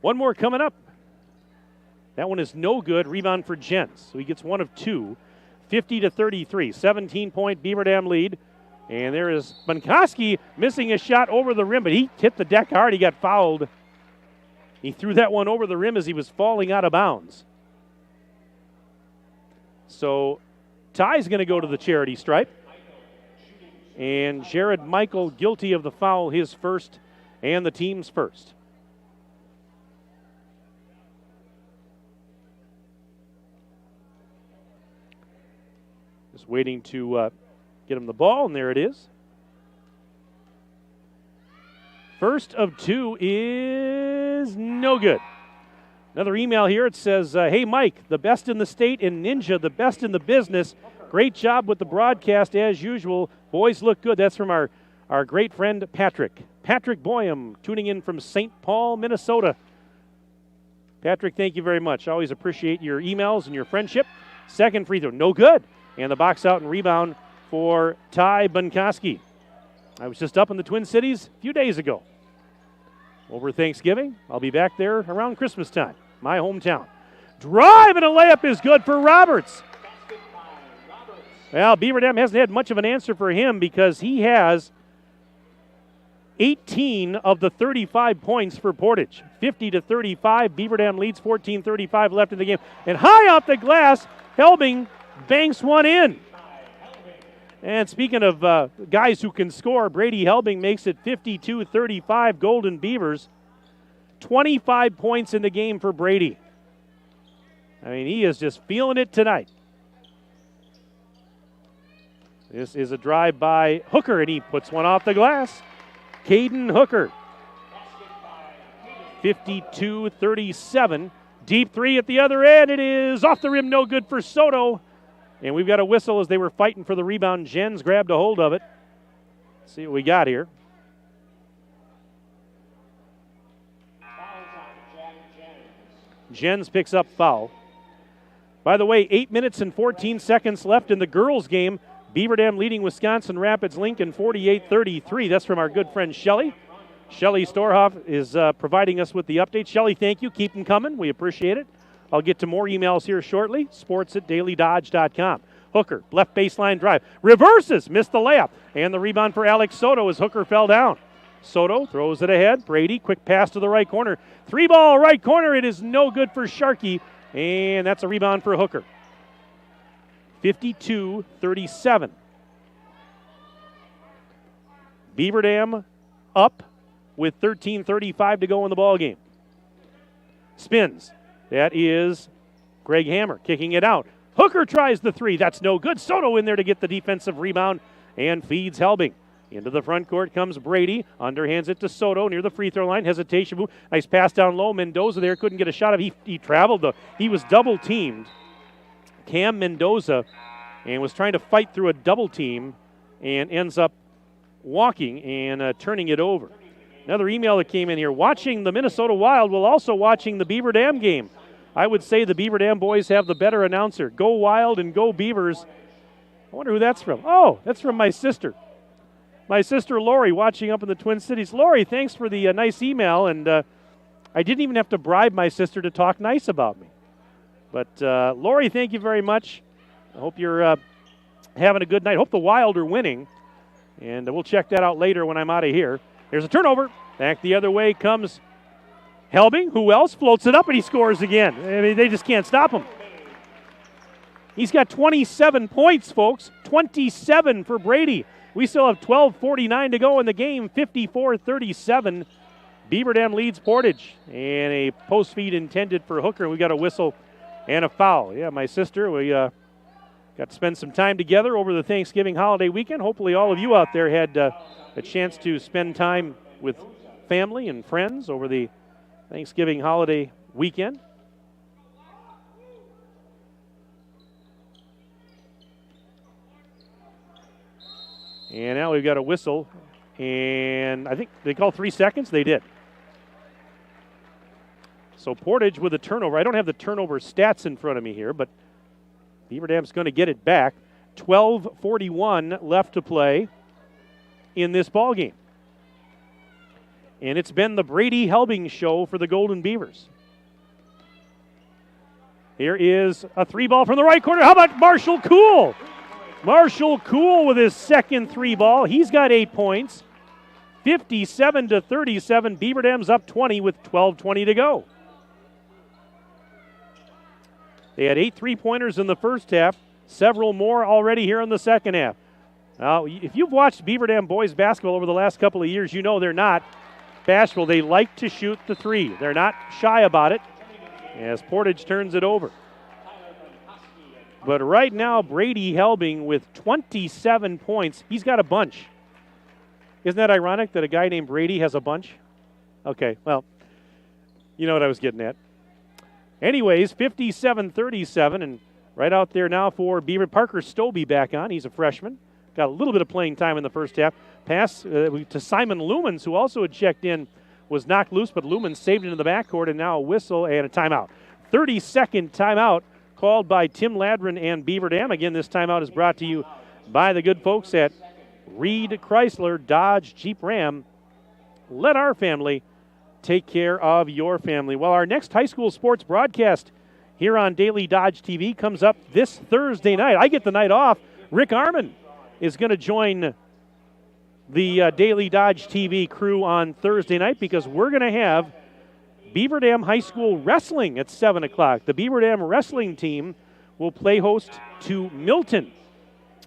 One more coming up. That one is no good. Rebound for Jens. So he gets 1 of 2. 50-33. 17-point Beaver Dam lead. And there is Bunkoski missing a shot over the rim, but he hit the deck hard. He got fouled. He threw that one over the rim as he was falling out of bounds. So Ty's going to go to the charity stripe. And Jared Michael guilty of the foul, his first and the team's first. Just waiting to get him the ball, and there it is. First of 2 is no good. Another email here. It says, hey, Mike, the best in the state, and Ninja, the best in the business. Great job with the broadcast as usual. Boys look good. That's from our great friend Patrick. Patrick Boyum, tuning in from St. Paul, Minnesota. Patrick, thank you very much. Always appreciate your emails and your friendship. Second free throw, no good. And the box out and rebound for Ty Bunkoski. I was just up in the Twin Cities a few days ago. Over Thanksgiving, I'll be back there around Christmas time, my hometown. Drive and a layup is good for Roberts. Well, Beaver Dam hasn't had much of an answer for him because he has 18 of the 35 points for Portage. 50-35, Beaver Dam leads 14:35 left in the game. And high off the glass, Helbing banks one in. And speaking of guys who can score, Brady Helbing makes it 52-35 Golden Beavers. 25 points in the game for Brady. I mean, he is just feeling it tonight. This is a drive by Hooker, and he puts one off the glass. Caden Hooker. 52-37. Deep three at the other end. It is off the rim, no good for Soto. And we've got a whistle as they were fighting for the rebound. Jens grabbed a hold of it. Let's see what we got here. Jens picks up foul. By the way, 8 minutes and 14 seconds left in the girls' game. Beaver Dam leading Wisconsin Rapids Lincoln 48-33. That's from our good friend Shelly. Shelly Storhoff is providing us with the update. Shelly, thank you. Keep them coming. We appreciate it. I'll get to more emails here shortly. sports@dailydodge.com. Hooker, left baseline drive. Reverses, missed the layup. And the rebound for Alex Soto as Hooker fell down. Soto throws it ahead. Brady, quick pass to the right corner. 3-ball right corner. It is no good for Sharkey. And that's a rebound for Hooker. 52-37. Beaver Dam up with 13:35 to go in the ball game. Spins. That is Greg Hammer kicking it out. Hooker tries the three. That's no good. Soto in there to get the defensive rebound and feeds Helbing. Into the front court comes Brady. Underhands it to Soto near the free throw line. Hesitation move. Nice pass down low. Mendoza there couldn't get a shot of. He traveled though. He was double teamed. Cam Mendoza and was trying to fight through a double team and ends up walking and turning it over. Another email that came in here. Watching the Minnesota Wild while also watching the Beaver Dam game. I would say the Beaver Dam boys have the better announcer. Go Wild and go Beavers. I wonder who that's from. Oh, that's from my sister. My sister Lori watching up in the Twin Cities. Lori, thanks for the nice email. And I didn't even have to bribe my sister to talk nice about me. But Lori, thank you very much. I hope you're having a good night. Hope the Wild are winning. And we'll check that out later when I'm out of here. There's a turnover. Back the other way comes Helbing. Who else? Floats it up and he scores again. I mean, they just can't stop him. He's got 27 points, folks. 27 for Brady. We still have 12:49 to go in the game. 54-37. Beaver Dam leads Portage. And a post feed intended for Hooker. We got a whistle and a foul. Yeah, my sister, we got to spend some time together over the Thanksgiving holiday weekend. Hopefully all of you out there had a chance to spend time with family and friends over the Thanksgiving holiday weekend. And now we've got a whistle, and I think they call 3 seconds. They did. So Portage with a turnover. I don't have the turnover stats in front of me here, but Beaver Dam's going to get it back. 12:41 left to play in this ball game. And it's been the Brady Helbing show for the Golden Beavers. Here is a 3-ball from the right corner. How about Marshall Cool? Marshall Cool with his second 3-ball. He's got 8 points. 57-37. Beaver Dam's up 20 with 12:20 to go. They had 8 3-pointers in the first half, several more already here in the second half. Now, if you've watched Beaver Dam boys basketball over the last couple of years, you know they're not bashful. They like to shoot the 3. They're not shy about it as Portage turns it over. But right now, Brady Helbing with 27 points. He's got a bunch. Isn't that ironic that a guy named Brady has a bunch? Okay, well, you know what I was getting at. Anyways, 57-37, and right out there now for Beaver. Parker Stobie back on. He's a freshman. Got a little bit of playing time in the first half. Pass to Simon Lumens, who also had checked in, was knocked loose, but Lumens saved it in the backcourt, and now a whistle and a timeout. 30-second timeout called by Tim Ladron and Beaver Dam. Again, this timeout is brought to you by the good folks at Reed Chrysler Dodge Jeep Ram. Let our family take care of your family. Well, our next high school sports broadcast here on Daily Dodge TV comes up this Thursday night. I get the night off. Rick Arman is going to join the Daily Dodge TV crew on Thursday night because we're going to have Beaver Dam High School wrestling at 7 o'clock. The Beaver Dam wrestling team will play host to Milton,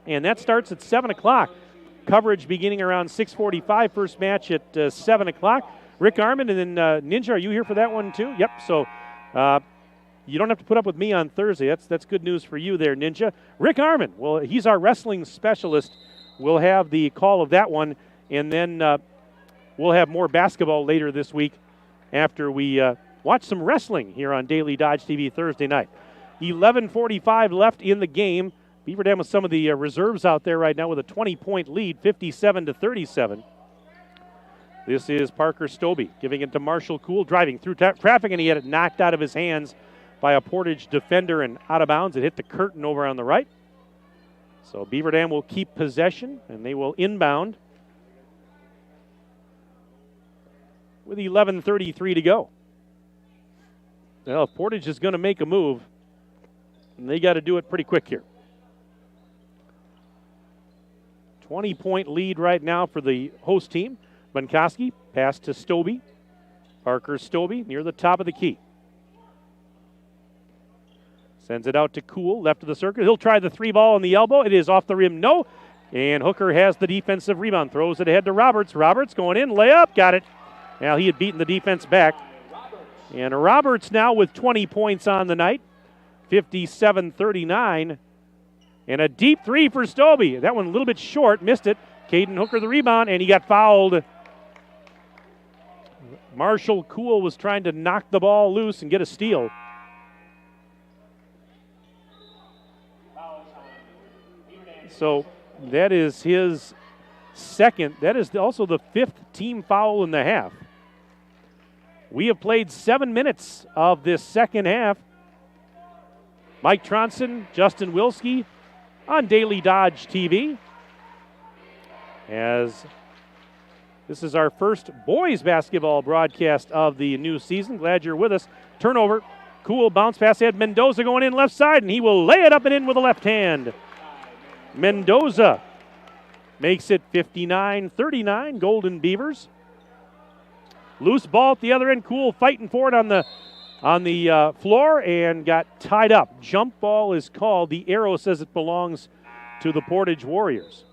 and that starts at 7 o'clock. Coverage beginning around 6:45, first match at 7 o'clock. Rick Arman and then Ninja, are you here for that one too? Yep, so you don't have to put up with me on Thursday. That's good news for you there, Ninja. Rick Arman, well, he's our wrestling specialist. We'll have the call of that one, and then we'll have more basketball later this week after we watch some wrestling here on Daily Dodge TV Thursday night. 11:45 left in the game. Beaver Dam with some of the reserves out there right now with a 20-point lead, 57-37. This is Parker Stobie giving it to Marshall Cool, driving through traffic, and he had it knocked out of his hands by a Portage defender and out of bounds. It hit the curtain over on the right. So Beaver Dam will keep possession, and they will inbound with 11:33 to go. Well, if Portage is going to make a move, and they got to do it pretty quick here. 20-point lead right now for the host team. Bunkowski, pass to Stobie. Parker Stobie near the top of the key. Sends it out to Cool, left of the circle. He'll try the 3-ball on the elbow. It is off the rim, no. And Hooker has the defensive rebound. Throws it ahead to Roberts. Roberts going in, layup, got it. Now he had beaten the defense back. And Roberts now with 20 points on the night. 57-39. And a deep 3 for Stobie. That one a little bit short, missed it. Caden Hooker the rebound, and he got fouled. Marshall Cool was trying to knock the ball loose and get a steal. So that is his second. That is also the 5th team foul in the half. We have played 7 minutes of this second half. Mike Tronson, Justin Wilski on Daily Dodge TV. As this is our first boys basketball broadcast of the new season. Glad you're with us. Turnover Cool bounce pass ahead. Mendoza going in left side, and he will lay it up and in with a left hand. Mendoza makes it 59-39, Golden Beavers. Loose ball at the other end. Cool fighting for it on the floor and got tied up. Jump ball is called. The arrow says it belongs to the Portage Warriors.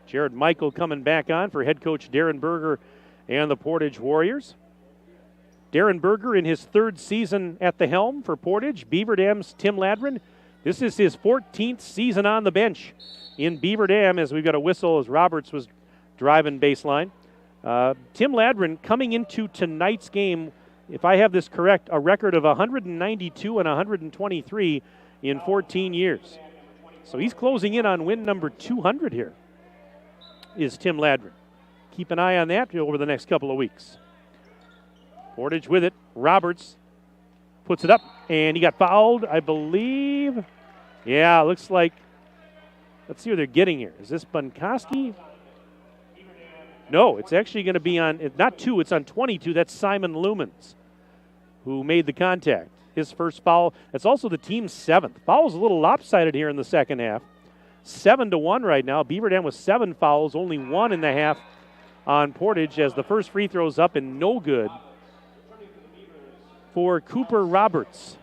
Jared Michael coming back on for head coach Darren Berger and the Portage Warriors. Darren Berger in his third season at the helm for Portage. Beaver Dam's Tim Ladrin. This is his 14th season on the bench in Beaver Dam, as we've got a whistle as Roberts was driving baseline. Tim Ladrin coming into tonight's game, if I have this correct, a record of 192 and 123 in 14 years. So he's closing in on win number 200 here, is Tim Ladrin. Keep an eye on that over the next couple of weeks. Portage with it. Roberts puts it up, and he got fouled, I believe. Yeah, looks like, let's see what they're getting here. Is this Bunkoski? No, it's actually going to be on, not 2, it's on 22. That's Simon Lumens, who made the contact. His first foul. That's also the team's 7th. Foul's a little lopsided here in the second half. 7-1 right now. Beaver Dam with 7 fouls, only 1 in the half on Portage, as the first free throw's up and no good for Cooper Roberts.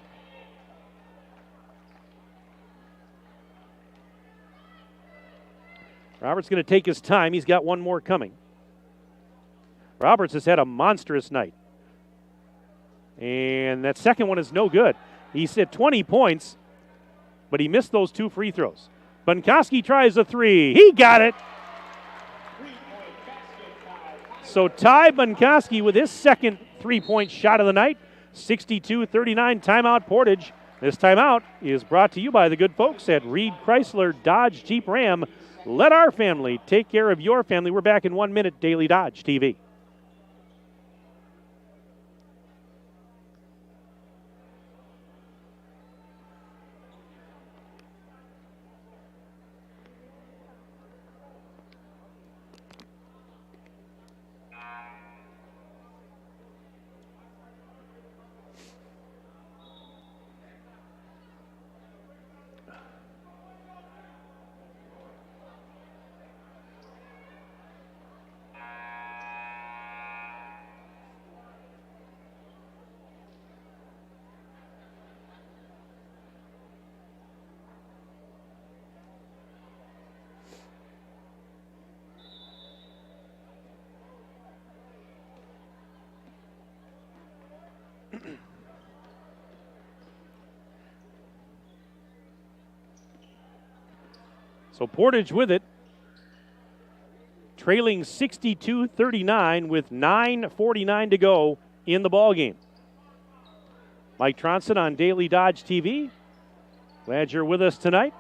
Roberts going to take his time. He's got one more coming. Roberts has had a monstrous night. And that second one is no good. He's at 20 points, but he missed those 2 free throws. Bunkoski tries a 3. He got it. So Ty Bunkoski with his second 3-point shot of the night. 62-39, timeout Portage. This timeout is brought to you by the good folks at Reed Chrysler Dodge Jeep Ram. Let our family take care of your family. We're back in 1 minute. Daily Dodge TV. So Portage with it, trailing 62-39 with 9:49 to go in the ballgame. Mike Tronson on Daily Dodge TV. Glad you're with us tonight.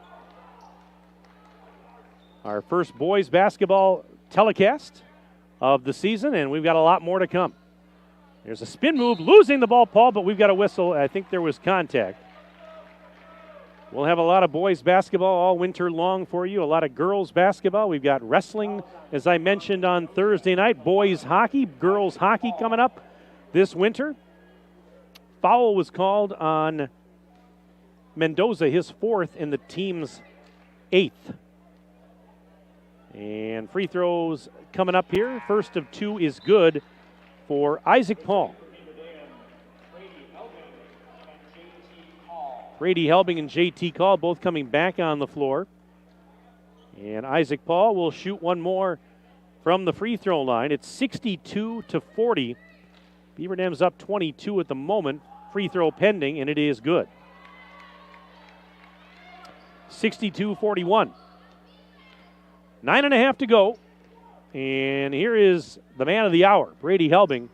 Our first boys basketball telecast of the season, and we've got a lot more to come. There's a spin move, losing the ball, Paul, but we've got a whistle. I think there was contact. We'll have a lot of boys basketball all winter long for you, a lot of girls basketball. We've got wrestling, as I mentioned on Thursday night, boys hockey, girls hockey coming up this winter. Foul was called on Mendoza, his 4th and the team's 8th. And free throws coming up here. First of 2 is good for Isaac Paul. Brady Helbing and J.T. Call both coming back on the floor. And Isaac Paul will shoot one more from the free throw line. It's 62-40. Beaver Dam's up 22 at the moment. Free throw pending, and it is good. 62-41. 9.5 to go. And here is the man of the hour, Brady Helbing.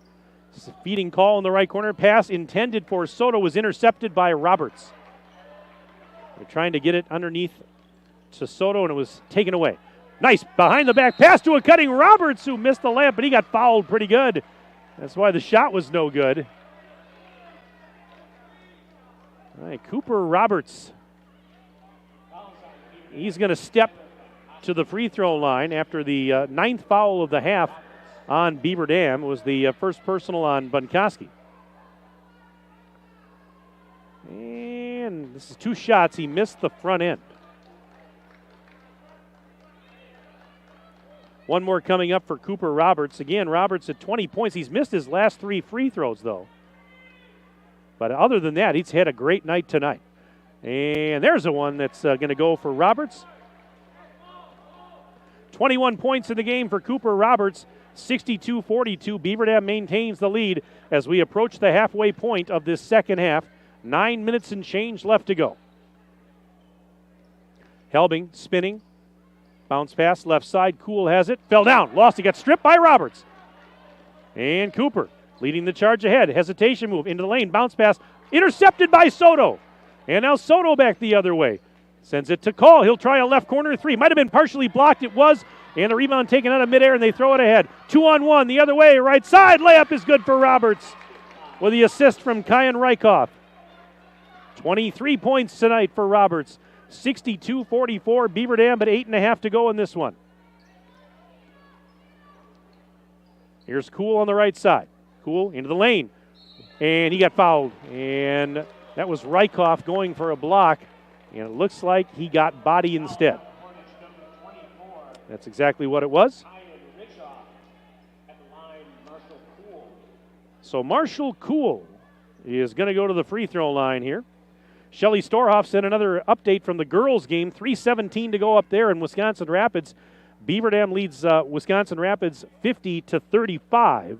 Feeding call in the right corner. Pass intended for Soto was intercepted by Roberts. They're trying to get it underneath to Soto, and it was taken away. Nice behind-the-back pass to a cutting Roberts, who missed the layup, but he got fouled pretty good. That's why the shot was no good. All right, Cooper Roberts. He's going to step to the free throw line after the 9th foul of the half on Beaver Dam. It was the first personal on Bunkoski. And this is 2 shots. He missed the front end. One more coming up for Cooper Roberts. Again, Roberts at 20 points. He's missed his last 3 free throws, though. But other than that, he's had a great night tonight. And there's a one that's going to go for Roberts. 21 points in the game for Cooper Roberts. 62-42. Beaver Dam maintains the lead as we approach the halfway point of this second half. 9 minutes and change left to go. Helbing spinning. Bounce pass left side. Kuhl has it. Fell down. Lost. He got stripped by Roberts. And Cooper leading the charge ahead. Hesitation move into the lane. Bounce pass. Intercepted by Soto. And now Soto back the other way. Sends it to Call. He'll try a left corner 3. Might have been partially blocked. It was. And the rebound taken out of midair, and they throw it ahead. 2-on-1 the other way. Right side. Layup is good for Roberts with the assist from Kyan Rykoff. 23 points tonight for Roberts. 62-44. Beaver Dam, but 8.5 to go in this one. Here's Kuhl on the right side. Kuhl into the lane. And he got fouled. And that was Rykoff going for a block. And it looks like he got body instead. That's exactly what it was. So Marshall Kuhl is going to go to the free throw line here. Shelly Storhoff sent another update from the girls' game. 3:17 to go up there in Wisconsin Rapids. Beaver Dam leads Wisconsin Rapids 50-35.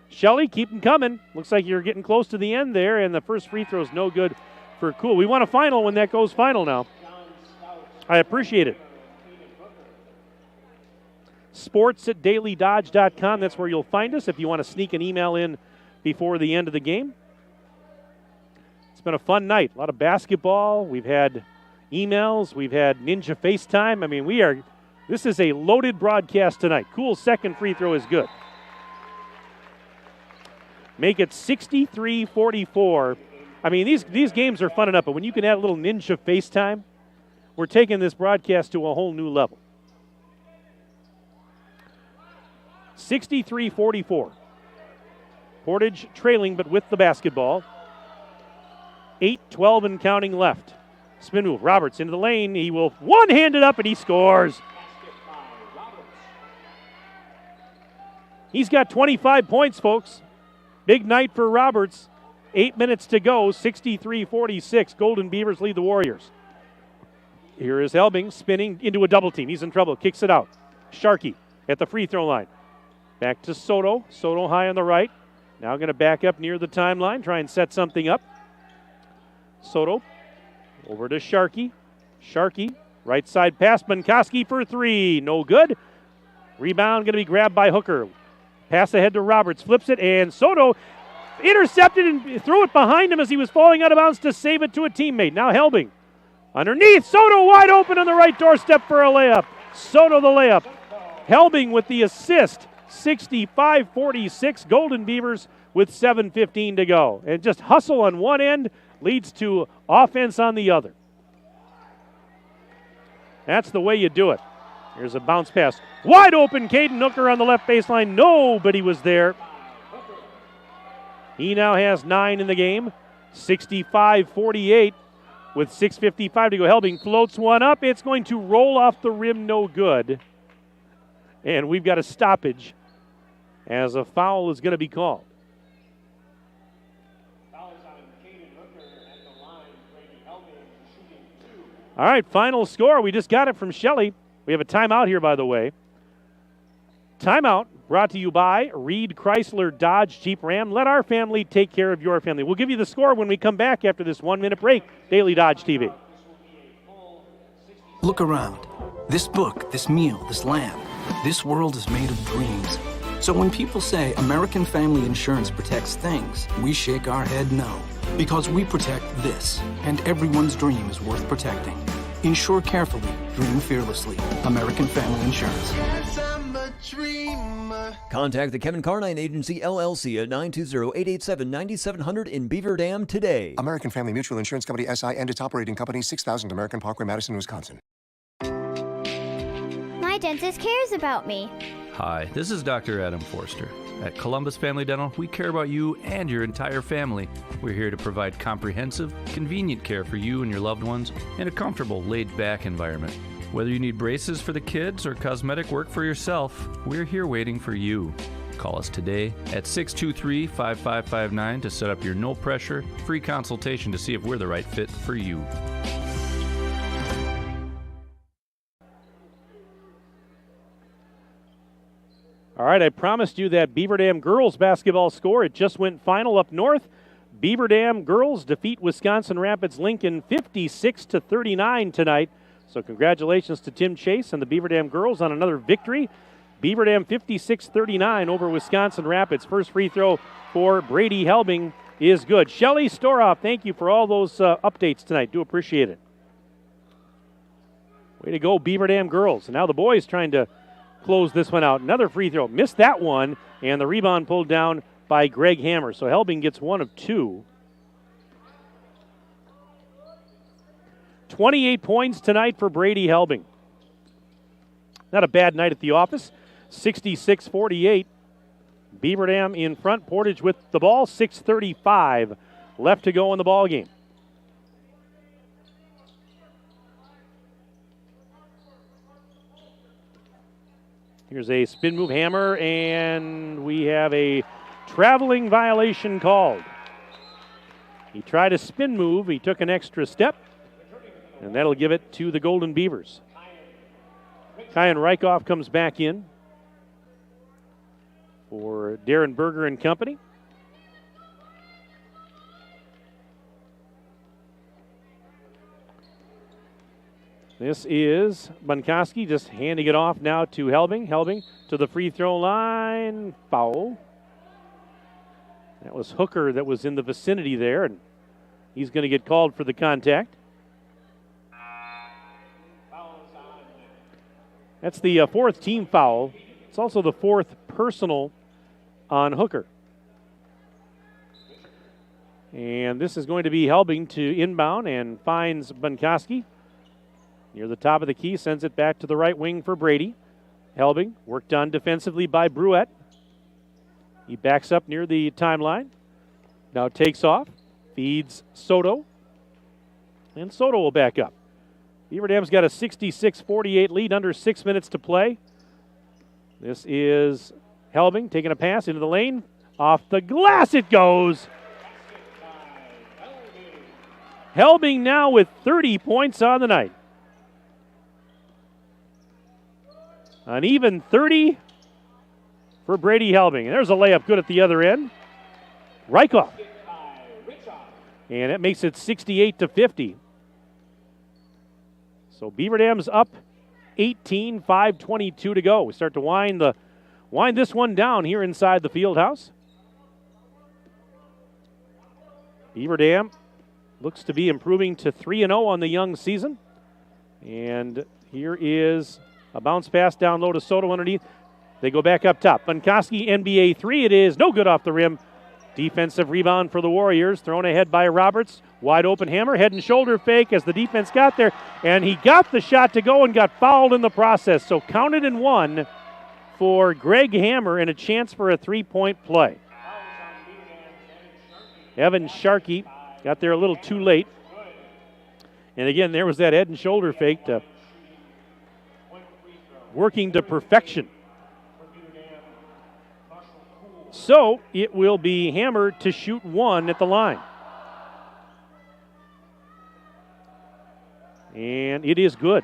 Shelly, keep them coming. Looks like you're getting close to the end there, and the first free throw is no good for Kuhl. We want a final when that goes final now. I appreciate it. sports@dailydodge.com. That's where you'll find us if you want to sneak an email in before the end of the game. It's been a fun night. A lot of basketball. We've had emails. We've had Ninja FaceTime. I mean, this is a loaded broadcast tonight. Kuhl's second free throw is good. Make it 63-44. I mean, these games are fun enough, but when you can add a little Ninja FaceTime, we're taking this broadcast to a whole new level. 63-44. Portage trailing, but with the basketball. 8-12 and counting left. Spin move. Roberts into the lane. He will one-hand it up, and he scores. He's got 25 points, folks. Big night for Roberts. 8 minutes to go. 63-46. Golden Beavers lead the Warriors. Here is Helbing spinning into a double team. He's in trouble. Kicks it out. Sharkey at the free throw line. Back to Soto. Soto high on the right. Now going to back up near the timeline. Try and set something up. Soto over to Sharkey. Sharkey, right side pass. Bunkoski for 3. No good. Rebound going to be grabbed by Hooker. Pass ahead to Roberts. Flips it, and Soto intercepted and threw it behind him as he was falling out of bounds to save it to a teammate. Now Helbing. Underneath. Soto wide open on the right doorstep for a layup. Soto the layup. Helbing with the assist. 65-46. Golden Beavers with 7:15 to go. And just hustle on one end leads to offense on the other. That's the way you do it. Here's a bounce pass. Wide open, Caden Hooker on the left baseline. Nobody was there. He now has 9 in the game. 65-48 with 6:55 to go. Helbing floats one up. It's going to roll off the rim, no good. And we've got a stoppage as a foul is going to be called. All right, final score. We just got it from Shelley. We have a timeout here, by the way. Timeout brought to you by Reed Chrysler Dodge Jeep Ram. Let our family take care of your family. We'll give you the score when we come back after this 1-minute break. Daily Dodge TV. Look around. This book, this meal, this lamp. This world is made of dreams. So when people say American Family Insurance protects things, we shake our head no. Because we protect this, and everyone's dream is worth protecting. Insure carefully, dream fearlessly. American Family Insurance. Contact the Kevin Carnine Agency, LLC at 920-887-9700 in Beaver Dam today. American Family Mutual Insurance Company, SI, and its operating company, 6000 American Parkway, Madison, Wisconsin. My dentist cares about me. Hi, this is Dr. Adam Forster. At Columbus Family Dental, we care about you and your entire family. We're here to provide comprehensive, convenient care for you and your loved ones in a comfortable, laid-back environment. Whether you need braces for the kids or cosmetic work for yourself, we're here waiting for you. Call us today at 623-5559 to set up your no-pressure, free consultation to see if we're the right fit for you. All right, I promised you that Beaver Dam girls basketball score. It just went final up north. Beaver Dam girls defeat Wisconsin Rapids Lincoln 56-39 tonight. So congratulations to Tim Chase and the Beaver Dam girls on another victory. Beaver Dam 56-39 over Wisconsin Rapids. First free throw for Brady Helbing is good. Shelly Storoff, thank you for all those updates tonight. Do appreciate it. Way to go, Beaver Dam girls. And now the boys trying to close this one out. Another free throw. Missed that one, and the rebound pulled down by Greg Hammer. So Helbing gets one of two. 28 points tonight for Brady Helbing. Not a bad night at the office. 66-48. Beaver Dam in front. Portage with the ball. 6:35 left to go in the ball game. Here's a spin move hammer, and we have a traveling violation called. He tried a spin move. He took an extra step, and that'll give it to the Golden Beavers. Kyan Rykoff comes back in for Darren Berger and company. This is Bunkoski just handing it off now to Helbing. Helbing to the free throw line. Foul. That was Hooker that was in the vicinity there, and he's going to get called for the contact. That's the fourth team foul. It's also the fourth personal on Hooker. And this is going to be Helbing to inbound and finds Bunkoski. Near the top of the key, sends it back to the right wing for Brady. Helbing, worked on defensively by Bruette. He backs up near the timeline. Now takes off, feeds Soto. And Soto will back up. Beaver Dam's got a 66-48 lead, under 6 minutes to play. This is Helbing taking a pass into the lane. Off the glass it goes. Helbing now with 30 points on the night. An even 30 for Brady Helbing. And there's a layup good at the other end. Rykoff. And it makes it 68-50. So Beaver Dam's up 18, 5:22 to go. We start to wind this one down here inside the field house. Beaver Dam looks to be improving to 3-0 on the young season. And here is a bounce pass down low to Soto underneath. They go back up top. Bunkoski, NBA 3. It is no good off the rim. Defensive rebound for the Warriors. Thrown ahead by Roberts. Wide open hammer. Head and shoulder fake as the defense got there. And he got the shot to go and got fouled in the process. So counted and one for Greg Hammer and a chance for a three-point play. Evan Sharkey got there a little too late. And again, there was that head and shoulder fake to working to perfection. So it will be Hammer to shoot one at the line. And it is good.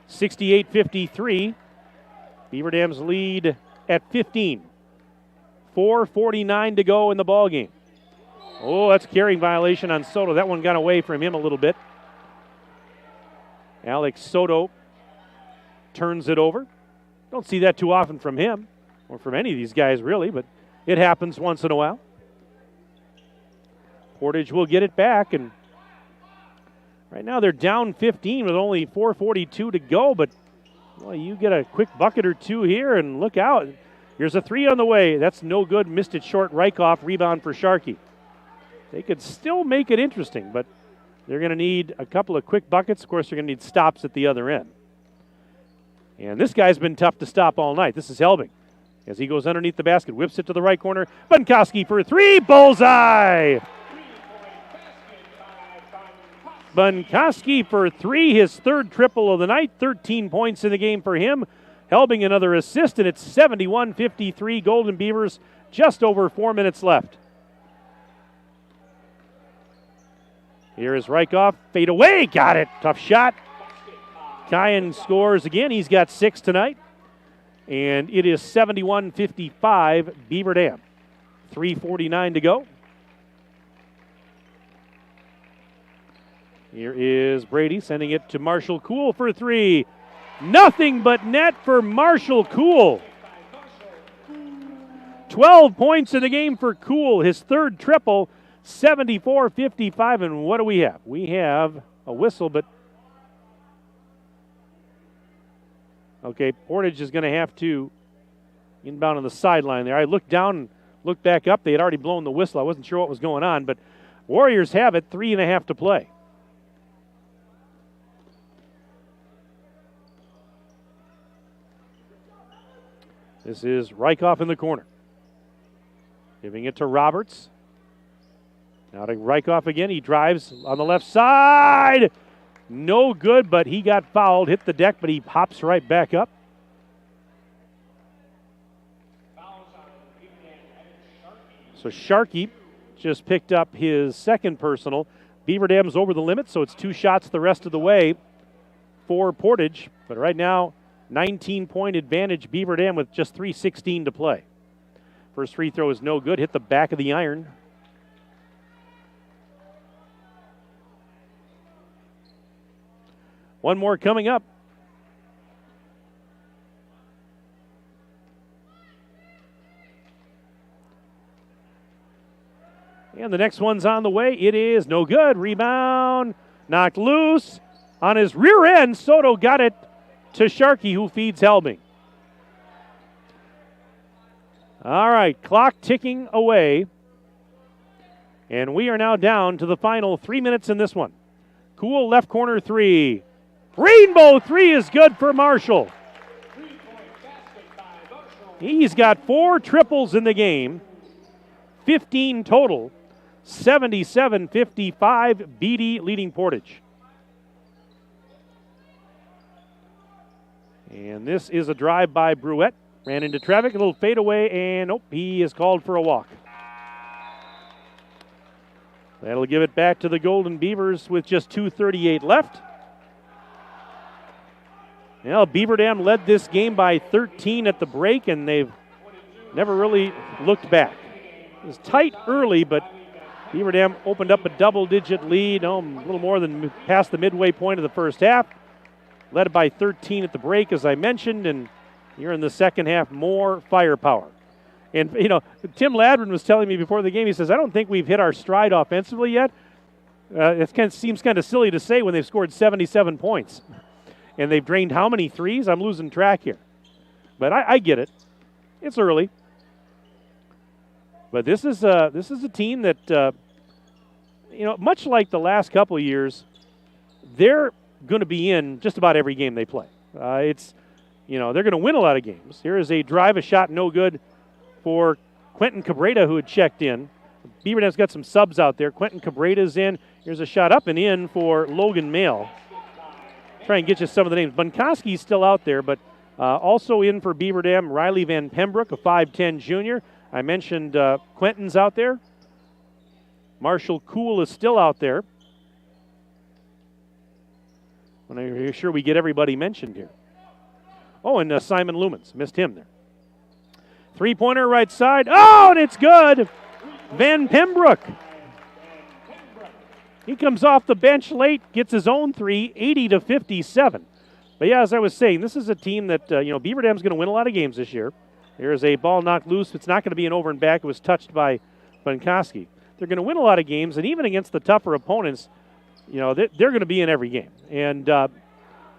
68-53. Beaver Dam's lead at 15. 4:49 to go in the ball game. Oh, that's a carrying violation on Soto. That one got away from him a little bit. Alex Soto turns it over. Don't see that too often from him, or from any of these guys really, but it happens once in a while. Portage will get it back, and right now they're down 15 with only 4:42 to go, but well, you get a quick bucket or two here, and look out. Here's a three on the way. That's no good. Missed it short. Rykoff, rebound for Sharkey. They could still make it interesting, but they're going to need a couple of quick buckets. Of course, they're going to need stops at the other end. And this guy's been tough to stop all night. This is Helbing. As he goes underneath the basket, whips it to the right corner. Bunkowski for three, bullseye! Bunkowski for three, his third triple of the night, 13 points in the game for him. Helbing another assist, and it's 71-53 Golden Beavers, just over 4 minutes left. Here is Rykoff, fade away, got it, tough shot. Kyan scores again, he's got 6 tonight. And it is 71-55 Beaver Dam. 3:49 to go. Here is Brady sending it to Marshall Cool for three. Nothing but net for Marshall Cool. 12 points in the game for Cool, his third triple, 74-55. And what do we have? We have a whistle, but okay, Portage is going to have to inbound on the sideline there. I looked down and looked back up. They had already blown the whistle. I wasn't sure what was going on, but Warriors have it, 3.5 to play. This is Rykoff in the corner. Giving it to Roberts. Now to Rykoff again. He drives on the left side. No good, but he got fouled. Hit the deck, but he pops right back up. So Sharkey just picked up his second personal. Beaver Dam's over the limit, so it's 2 shots the rest of the way for Portage. But right now, 19-point advantage Beaver Dam with just 3:16 to play. First free throw is no good. Hit the back of the iron. One more coming up. And the next one's on the way. It is no good. Rebound. Knocked loose. On his rear end, Soto got it to Sharkey, who feeds Helbing. All right, clock ticking away. And we are now down to the final 3 minutes in this one. Cool left corner three. Rainbow three is good for Marshall. He's got 4 triples in the game, 15 total, 77-55, BD leading Portage. And this is a drive by Bruette. Ran into traffic, a little fadeaway, and nope, he is called for a walk. That'll give it back to the Golden Beavers with just 2:38 left. Well, Beaver Dam led this game by 13 at the break, and they've never really looked back. It was tight early, but Beaver Dam opened up a double-digit lead, a little more than past the midway point of the first half. Led by 13 at the break, as I mentioned, and here in the second half, more firepower. And, you know, Tim Ladron was telling me before the game, he says, I don't think we've hit our stride offensively yet. It seems kind of silly to say when they've scored 77 points. And they've drained how many threes? I'm losing track here. But I get it. It's early. But this is a team that, you know, much like the last couple of years, they're going to be in just about every game they play. They're going to win a lot of games. Here is a drive, a shot, no good for Quentin Cabrera, who had checked in. Beaver Dam's got some subs out there. Quentin Cabrera's in. Here's a shot up and in for Logan Mail. Try and get you some of the names. Bunkowski's still out there, but also in for Beaver Dam, Riley Van Pembroke, a 5'10 junior. I mentioned Quentin's out there. Marshall Cool is still out there. I want to make sure we get everybody mentioned here. Oh, and Simon Lumens. Missed him there. Three-pointer right side. Oh, and it's good. Van Pembroke. He comes off the bench late, gets his own three, 80-57. But yeah, as I was saying, this is a team that, Beaver Dam's going to win a lot of games this year. There's a ball knocked loose. It's not going to be an over and back. It was touched by Bunkowski. They're going to win a lot of games, and even against the tougher opponents, they're going to be in every game. And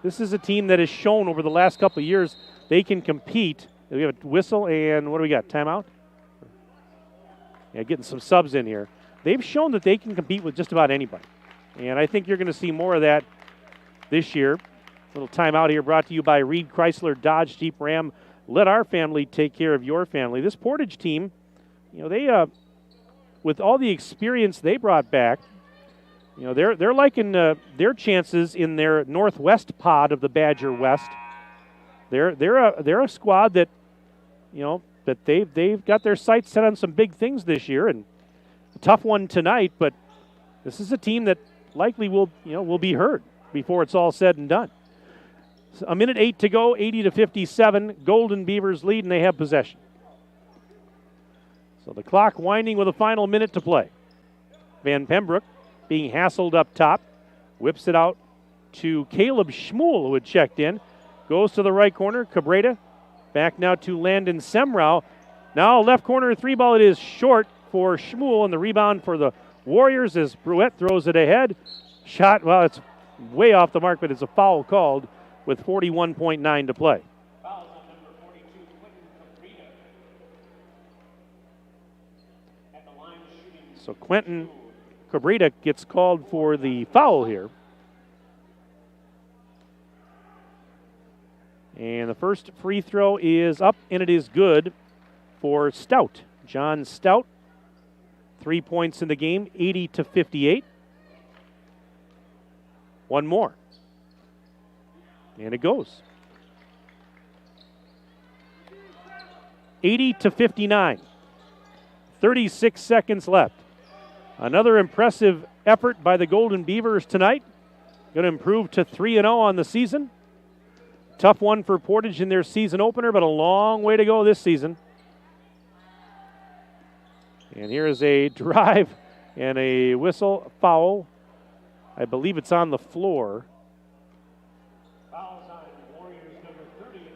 this is a team that has shown over the last couple of years they can compete. We have a whistle, and what do we got? Timeout? Yeah, getting some subs in here. They've shown that they can compete with just about anybody. And I think you're going to see more of that this year. Little timeout here brought to you by Reed Chrysler Dodge Jeep Ram. Let our family take care of your family. This Portage team, they with all the experience they brought back, they're liking their chances in their northwest pod of the Badger West. They're a squad that, that they've got their sights set on some big things this year, and a tough one tonight. But this is a team that likely will be heard before it's all said and done. So 1:08 to go, 80-57. Golden Beavers lead, and they have possession. So the clock winding with a final minute to play. Van Pembroek being hassled up top. Whips it out to Caleb Schmuel, who had checked in. Goes to the right corner. Cabrera back now to Landon Semrau. Now left corner three ball. It is short for Schmuel, and the rebound for the Warriors as Bruette throws it ahead. Shot, well, it's way off the mark, but it's a foul called with 41.9 to play. So Quentin Cabrera gets called for the foul here. And the first free throw is up, and it is good for Stout. John Stout, 3 points in the game, 80-58. One more. And it goes. 80-59. 36 seconds left. Another impressive effort by the Golden Beavers tonight. Going to improve to 3-0 on the season. Tough one for Portage in their season opener, but a long way to go this season. And here is a drive and a whistle foul. I believe it's on the floor.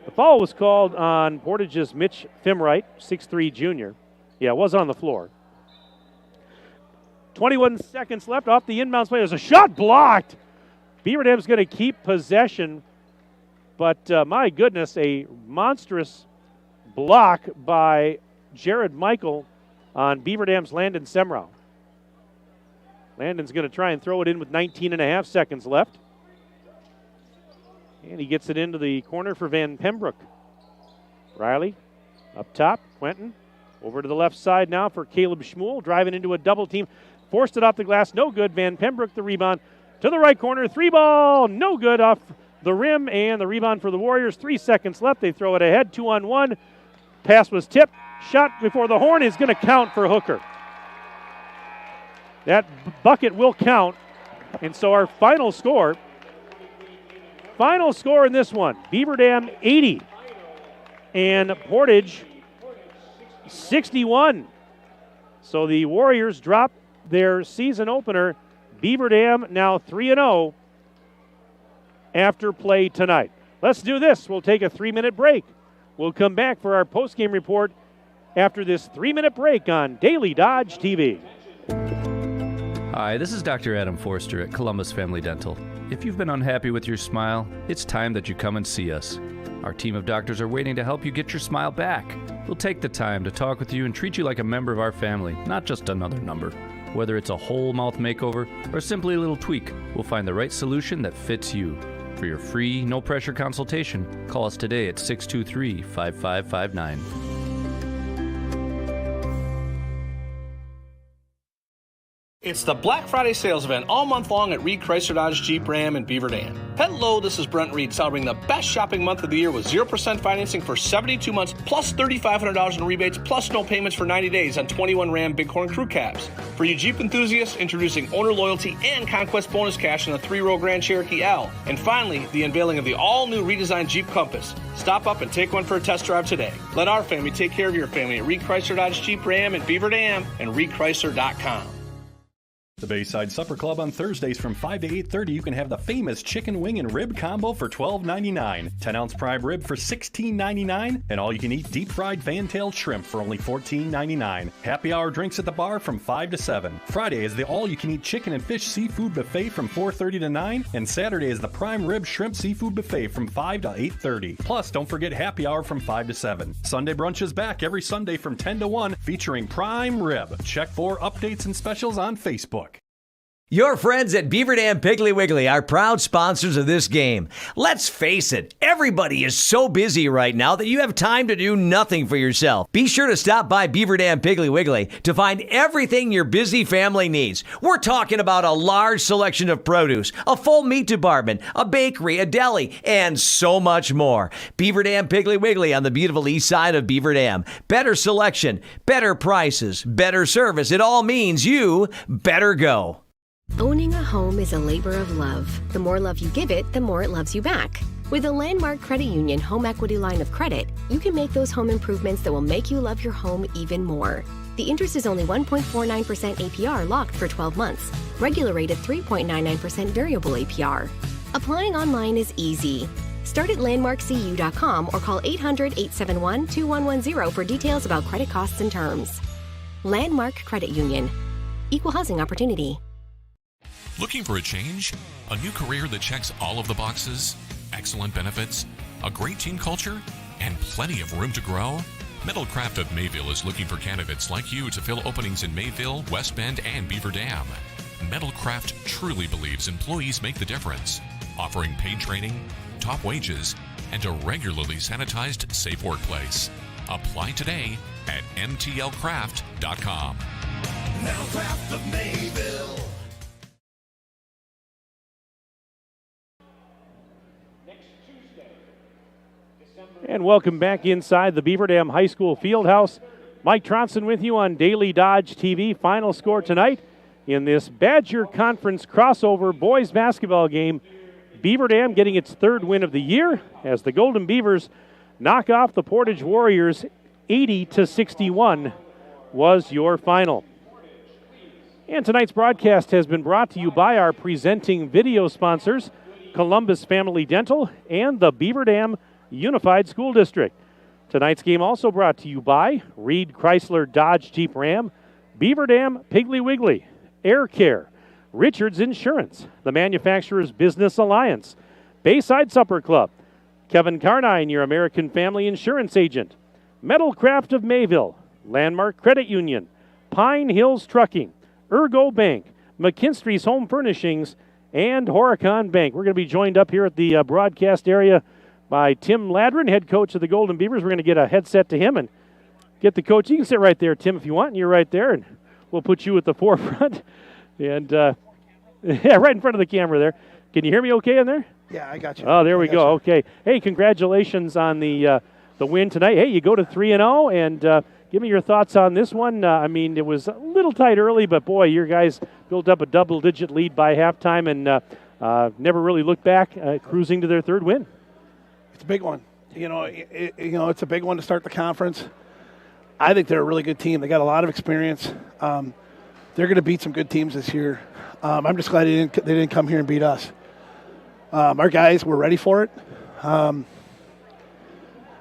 The foul was called on Portage's Mitch Fimwright, 6'3" junior. Yeah, it was on the floor. 21 seconds left off the inbounds play. There's a shot blocked. Beaver Dam's going to keep possession, but my goodness, a monstrous block by Jared Michael on Beaver Dam's Landon Semrau. Landon's going to try and throw it in with 19.5 seconds left. And he gets it into the corner for Van Pembroek. Riley up top, Quentin. Over to the left side now for Caleb Schmuel, driving into a double team. Forced it off the glass, no good. Van Pembroek the rebound. To the right corner, three ball, no good off the rim, and the rebound for the Warriors. 3 seconds left, they throw it ahead, 2-on-1. Pass was tipped, shot before the horn is going to count for Hooker. That bucket will count, and so our final score in this one, Beaver Dam 80 and Portage 61. So the Warriors drop their season opener. Beaver Dam now 3-0 after play tonight. Let's do this. We'll take a 3-minute break. We'll come back for our postgame report after this 3-minute break on Daily Dodge TV. Hi, this is Dr. Adam Forster at Columbus Family Dental. If you've been unhappy with your smile, it's time that you come and see us. Our team of doctors are waiting to help you get your smile back. We'll take the time to talk with you and treat you like a member of our family, not just another number. Whether it's a whole mouth makeover or simply a little tweak, we'll find the right solution that fits you. For your free, no-pressure consultation, call us today at 623-5559. It's the Black Friday sales event all month long at Reed Chrysler Dodge Jeep Ram in Beaver Dam. Hello, this is Brent Reed, celebrating the best shopping month of the year with 0% financing for 72 months, plus $3,500 in rebates, plus no payments for 90 days on 21 Ram Bighorn Crew Cabs. For you Jeep enthusiasts, introducing owner loyalty and conquest bonus cash on the 3-row Grand Cherokee L. And finally, the unveiling of the all-new redesigned Jeep Compass. Stop up and take one for a test drive today. Let our family take care of your family at Reed Chrysler Dodge Jeep Ram in Beaver Dam and ReedChrysler.com. The Bayside Supper Club on Thursdays from 5 to 8:30, you can have the famous chicken wing and rib combo for $12.99, 10-ounce prime rib for $16.99, and all-you-can-eat deep-fried fan-tailed shrimp for only $14.99. Happy hour drinks at the bar from 5 to 7. Friday is the all-you-can-eat chicken and fish seafood buffet from 4:30 to 9, and Saturday is the prime rib shrimp seafood buffet from 5 to 8:30. Plus, don't forget happy hour from 5 to 7. Sunday brunch is back every Sunday from 10 to 1, featuring prime rib. Check for updates and specials on Facebook. Your friends at Beaver Dam Piggly Wiggly are proud sponsors of this game. Let's face it, everybody is so busy right now that you have time to do nothing for yourself. Be sure to stop by Beaver Dam Piggly Wiggly to find everything your busy family needs. We're talking about a large selection of produce, a full meat department, a bakery, a deli, and so much more. Beaver Dam Piggly Wiggly on the beautiful east side of Beaver Dam. Better selection, better prices, better service. It all means you better go. Owning a home is a labor of love. The more love you give it, the more it loves you back. With the Landmark Credit Union Home Equity Line of Credit, you can make those home improvements that will make you love your home even more. The interest is only 1.49% APR locked for 12 months. Regular rate at 3.99% variable APR. Applying online is easy. Start at landmarkcu.com or call 800-871-2110 for details about credit costs and terms. Landmark Credit Union. Equal housing opportunity. Looking for a change? A new career that checks all of the boxes? Excellent benefits? A great team culture? And plenty of room to grow? Metalcraft of Mayville is looking for candidates like you to fill openings in Mayville, West Bend, and Beaver Dam. Metalcraft truly believes employees make the difference, offering paid training, top wages, and a regularly sanitized, safe workplace. Apply today at mtlcraft.com. Metalcraft of Mayville. And welcome back inside the Beaver Dam High School Fieldhouse. Mike Tronson with you on Daily Dodge TV. Final score tonight in this Badger Conference crossover boys basketball game. Beaver Dam getting its third win of the year as the Golden Beavers knock off the Portage Warriors. 80-61 was your final. And tonight's broadcast has been brought to you by our presenting video sponsors, Columbus Family Dental and the Beaver Dam Unified School District. Tonight's game also brought to you by Reed Chrysler Dodge Jeep Ram, Beaver Dam Piggly Wiggly, Air Care, Richards Insurance, the Manufacturers Business Alliance, Bayside Supper Club, Kevin Carnine, your American Family Insurance Agent, Metalcraft of Mayville, Landmark Credit Union, Pine Hills Trucking, Ergo Bank, McKinstry's Home Furnishings, and Horicon Bank. We're going to be joined up here at the broadcast area by Tim Ladrin, head coach of the Golden Beavers. We're going to get a headset to him and get the coach. You can sit right there, Tim, if you want, and you're right there, and we'll put you at the forefront. And, yeah, right in front of the camera there. Can you hear me okay in there? Yeah, I got you. Oh, there we go. Okay. Hey, congratulations on the win tonight. Hey, you go to 3-0, and give me your thoughts on this one. I mean, it was a little tight early, but, boy, your guys built up a double-digit lead by halftime and never really looked back, cruising to their third win. It's a big one. It's a big one to start the conference. I think they're a really good team. They got a lot of experience. They're going to beat some good teams this year. I'm just glad they didn't come here and beat us. Our guys were ready for it.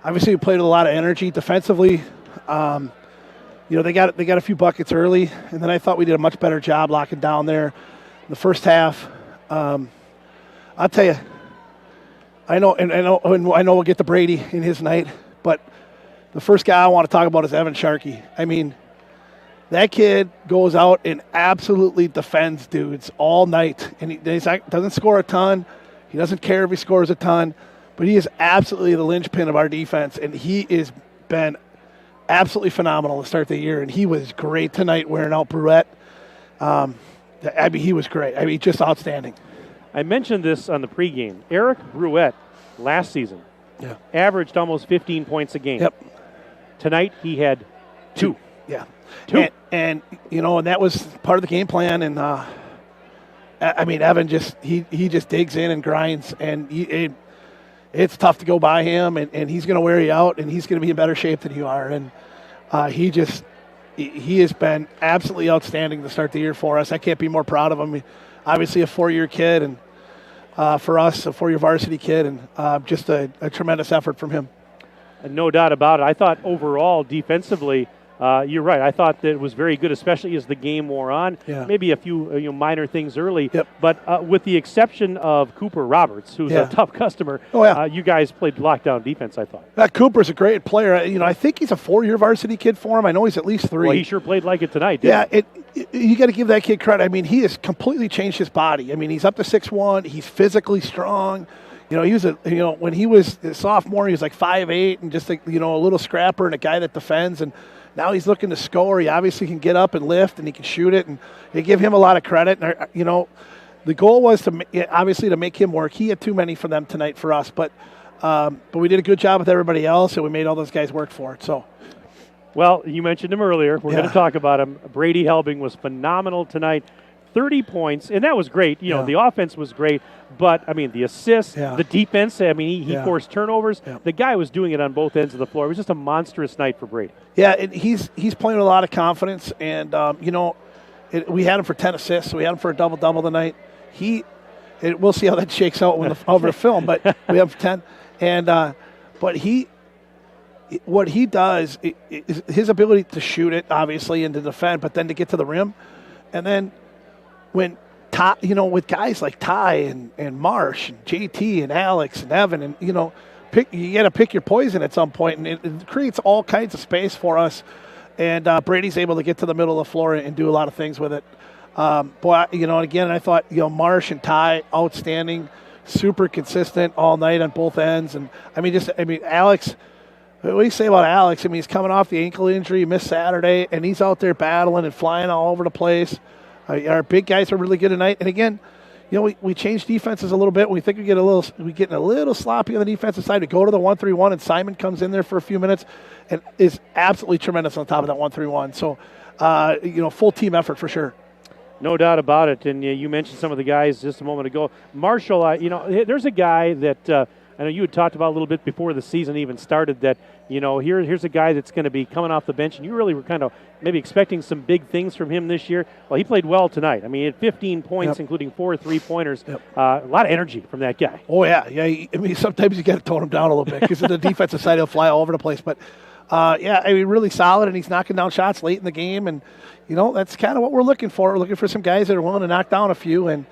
Obviously, we played with a lot of energy defensively. They got a few buckets early, and then I thought we did a much better job locking down there in the first half. I'll tell you. I know we'll get to Brady in his night, but the first guy I want to talk about is Evan Sharkey. I mean, that kid goes out and absolutely defends dudes all night, and he doesn't score a ton. He doesn't care if he scores a ton, but he is absolutely the linchpin of our defense, and he has been absolutely phenomenal to start the year, and he was great tonight wearing out Bruette. He was great. I mean, just outstanding. I mentioned this on the pregame. Eric Bruette last season averaged almost 15 points a game. Yep. Tonight he had 2. Yeah. 2. And that was part of the game plan. And Evan just digs in and grinds, and it's tough to go by him, and he's going to wear you out, and he's going to be in better shape than you are. And he has been absolutely outstanding to start the year for us. I can't be more proud of him. Obviously a 4-year kid, and for us, a 4-year varsity kid, and just a tremendous effort from him. And no doubt about it. I thought overall, defensively, You're right. I thought that it was very good, especially as the game wore on. Yeah. Maybe a few minor things early. But with the exception of Cooper Roberts, who's a tough customer, you guys played lockdown defense, I thought. Cooper's a great player. I think he's a 4-year varsity kid for him. I know he's at least 3. Well, he sure played like it tonight, didn't he? You got to give that kid credit. I mean, he has completely changed his body. I mean, he's up to 6'1". He's physically strong. He was when he was a sophomore, he was like 5'8" and just a little scrapper and a guy that defends. And now he's looking to score. He obviously can get up and lift, and he can shoot it. And they give him a lot of credit. And the goal was to make him work. He had too many for them tonight for us, but we did a good job with everybody else, and we made all those guys work for it. So. Well, you mentioned him earlier. We're going to talk about him. Brady Helbing was phenomenal tonight. 30 points, and that was great. The offense was great, but, I mean, the assists, the defense, I mean, he forced turnovers. The guy was doing it on both ends of the floor. It was just a monstrous night for Brady. Yeah, and he's playing with a lot of confidence, and, we had him for 10 assists, so we had him for a double-double tonight. We'll see how that shakes out over the film, but we have 10. And but what he does is his ability to shoot it, obviously, and to defend, but then to get to the rim. And then when with guys like Ty and Marsh and JT and Alex and Evan, and you got to pick your poison at some point, and it creates all kinds of space for us. And Brady's able to get to the middle of the floor and do a lot of things with it. Again, I thought Marsh and Ty outstanding, super consistent all night on both ends, and Alex. What do you say about Alex? I mean, he's coming off the ankle injury, he missed Saturday, and he's out there battling and flying all over the place. Our big guys are really good tonight. And again, we changed defenses a little bit. We think we get a little sloppy on the defensive side. We go to the 1-3-1, and Simon comes in there for a few minutes and is absolutely tremendous on top of that 1-3-1. So, full team effort for sure. No doubt about it. And you mentioned some of the guys just a moment ago. Marshall, there's a guy that I know you had talked about a little bit before the season even started that, here's a guy that's going to be coming off the bench, and you really were kind of maybe expecting some big things from him this year. Well, he played well tonight. I mean, he had 15 points, including 4 3-pointers. A lot of energy from that guy. Oh, yeah. Sometimes you got to tone him down a little bit because on the defensive side, he'll fly all over the place. But, really solid, and he's knocking down shots late in the game. And, that's kind of what we're looking for. We're looking for some guys that are willing to knock down a few. And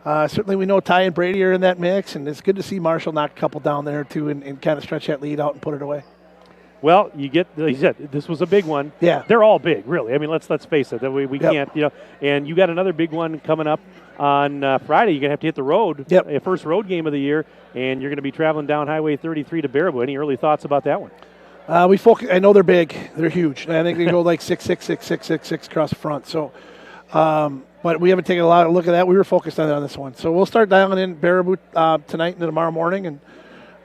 certainly we know Ty and Brady are in that mix, and it's good to see Marshall knock a couple down there, too, and kind of stretch that lead out and put it away. Well, he said this was a big one. Yeah. They're all big, really. I mean, let's face it. We can't, and you got another big one coming up on Friday. You're going to have to hit the road, first road game of the year, and you're going to be traveling down Highway 33 to Baraboo. Any early thoughts about that one? I know they're big. They're huge. I think they go like 6'6", 6'6", 6'6" across the front. So, but we haven't taken a lot of look at that. We were focused on this one. So we'll start dialing in Baraboo tonight and tomorrow morning. And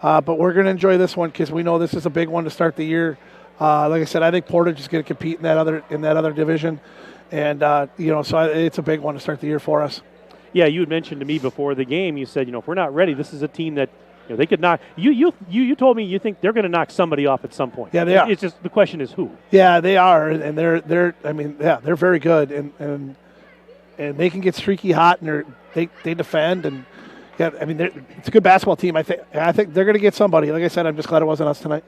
but we're going to enjoy this one because we know this is a big one to start the year. Like I said, I think Portage is going to compete in that other division. And, so it's a big one to start the year for us. Yeah, you had mentioned to me before the game, you said, if we're not ready, this is a team that they could knock. You told me you think they're going to knock somebody off at some point. Yeah, they are. It's just the question is who. Yeah, they are, and they're very good, and they can get streaky hot, and they defend, and it's a good basketball team. I think they're going to get somebody. Like I said, I'm just glad it wasn't us tonight.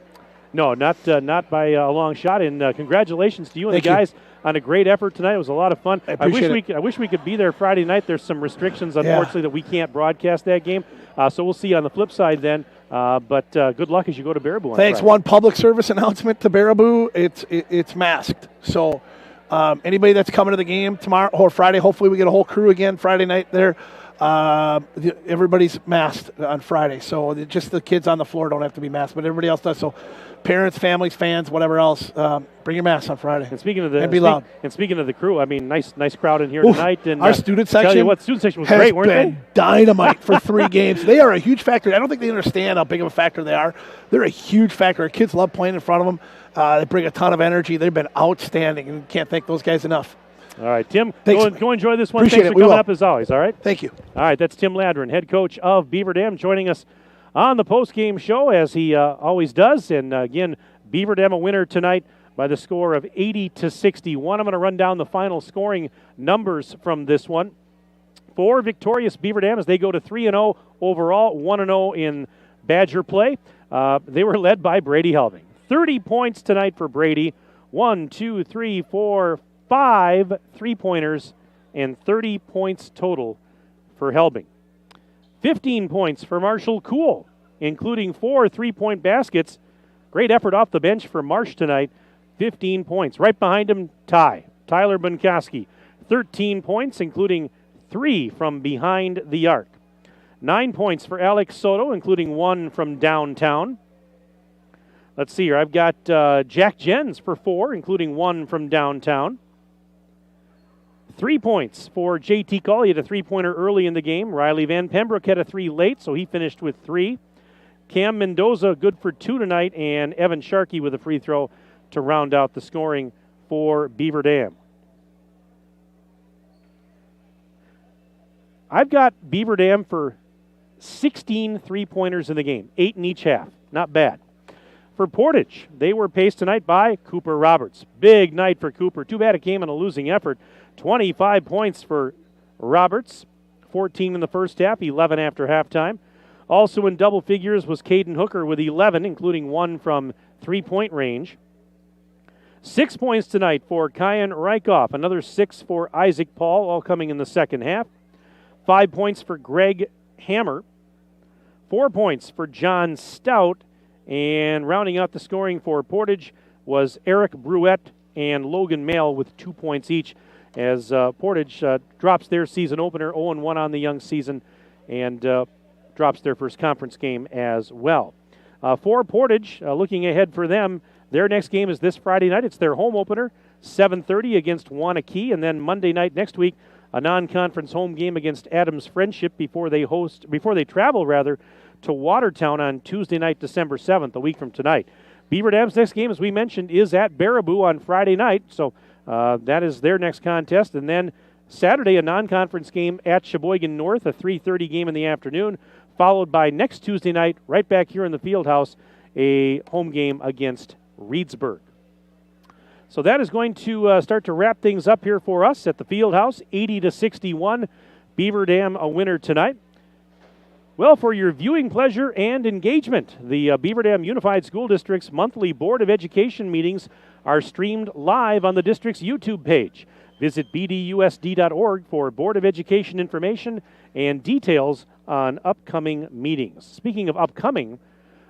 No, not by a long shot. And congratulations to you and the guys on a great effort tonight. It was a lot of fun. I wish we could be there Friday night. There's some restrictions, unfortunately, that we can't broadcast that game. So we'll see you on the flip side then. But good luck as you go to Baraboo. Thanks. Friday. One public service announcement to Baraboo. It's masked. So anybody that's coming to the game tomorrow or Friday, hopefully we get a whole crew again Friday night there. Everybody's masked on Friday, so just the kids on the floor don't have to be masked, but everybody else does. So parents, families, fans, whatever else, bring your masks on Friday. And speaking of be loud. And speaking of the crew, I mean, nice crowd in here tonight. And our student section, tell you what, student section was great, weren't they? Dynamite for 3 games. They are a huge factor. I don't think they understand how big of a factor they are. They're a huge factor. Our kids love playing in front of them. They bring a ton of energy. They've been outstanding, and can't thank those guys enough. All right, Tim, go enjoy this one. Appreciate Thanks for coming up as always, all right? Thank you. All right, that's Tim Ladron, head coach of Beaver Dam, joining us on the post-game show as he always does. And again, Beaver Dam a winner tonight by the score of 80-61. I'm going to run down the final scoring numbers from this one. For victorious Beaver Dam as they go to 3-0 overall, 1-0 in Badger play. They were led by Brady Helbing. 30 points tonight for Brady, 1, 2, 3, 4, 5 3-pointers and 30 points total for Helbing. 15 points for Marshall Cool, including 4 3-point baskets. Great effort off the bench for Marsh tonight. 15 points. Right behind him, Tyler Bunkoski. 13 points, including 3 from behind the arc. 9 points for Alex Soto, including 1 from downtown. Let's see here. I've got Jack Jens for 4, including 1 from downtown. 3 points for J.T. Call. He had a 3-pointer early in the game. Riley Van Pembroke had a 3 late, so he finished with 3. Cam Mendoza, good for 2 tonight, and Evan Sharkey with a free throw to round out the scoring for Beaver Dam. I've got Beaver Dam for 16 3-pointers in the game, 8 in each half. Not bad. For Portage, they were paced tonight by Cooper Roberts. Big night for Cooper. Too bad it came in a losing effort. 25 points for Roberts, 14 in the first half, 11 after halftime. Also in double figures was Caden Hooker with 11, including 1 from 3-point range. 6 points tonight for Kyan Rykoff, another 6 for Isaac Paul, all coming in the second half. 5 points for Greg Hammer. 4 points for John Stout. And rounding out the scoring for Portage was Eric Bruette and Logan Mail with 2 points each, as Portage drops their season opener 0-1 on the young season and drops their first conference game as well. For Portage, looking ahead for them, their next game is this Friday night. It's their home opener, 7:30 against Wanakee, and then Monday night next week, a non-conference home game against Adams Friendship before they travel to Watertown on Tuesday night, December 7th, a week from tonight. Beaver Dam's next game, as we mentioned, is at Baraboo on Friday night, so that is their next contest. And then Saturday, a non-conference game at Sheboygan North, a 3:30 game in the afternoon, followed by next Tuesday night, right back here in the Fieldhouse, a home game against Reedsburg. So that is going to start to wrap things up here for us at the Fieldhouse, 80-61. Beaver Dam a winner tonight. Well, for your viewing pleasure and engagement, the Beaver Dam Unified School District's monthly Board of Education meetings are streamed live on the district's YouTube page. Visit bdusd.org for Board of Education information and details on upcoming meetings. Speaking of upcoming,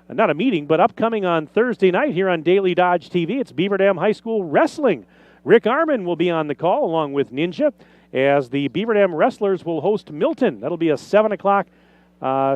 not a meeting, but upcoming on Thursday night here on Daily Dodge TV, it's Beaver Dam High School Wrestling. Rick Arman will be on the call along with Ninja, as the Beaver Dam Wrestlers will host Milton. That'll be a 7 o'clock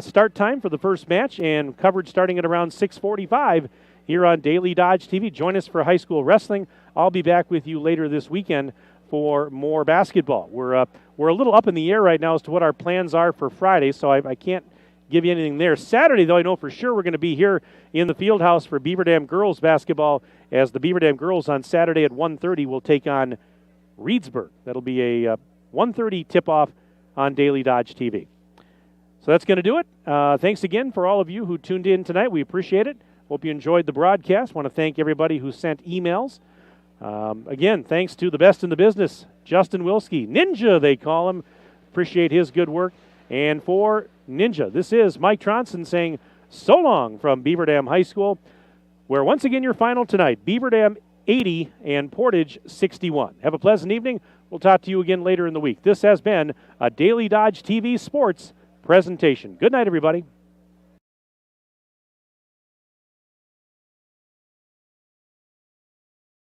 start time for the first match, and coverage starting at around 6:45 here on Daily Dodge TV. Join us for high school wrestling. I'll be back with you later this weekend for more basketball. We're a little up in the air right now as to what our plans are for Friday, so I can't give you anything there. Saturday, though, I know for sure we're going to be here in the Fieldhouse for Beaver Dam girls basketball, as the Beaver Dam girls on Saturday at 1:30 will take on Reedsburg. That'll be a 1:30 tip-off on Daily Dodge TV. So that's going to do it. Thanks again for all of you who tuned in tonight. We appreciate it. Hope you enjoyed the broadcast. Want to thank everybody who sent emails. Again, thanks to the best in the business, Justin Wilski. Ninja, they call him. Appreciate his good work. And for Ninja, this is Mike Tronson saying so long from Beaver Dam High School, where once again your final tonight, Beaver Dam 80 and Portage 61. Have a pleasant evening. We'll talk to you again later in the week. This has been a Daily Dodge TV Sports presentation. Good night, everybody.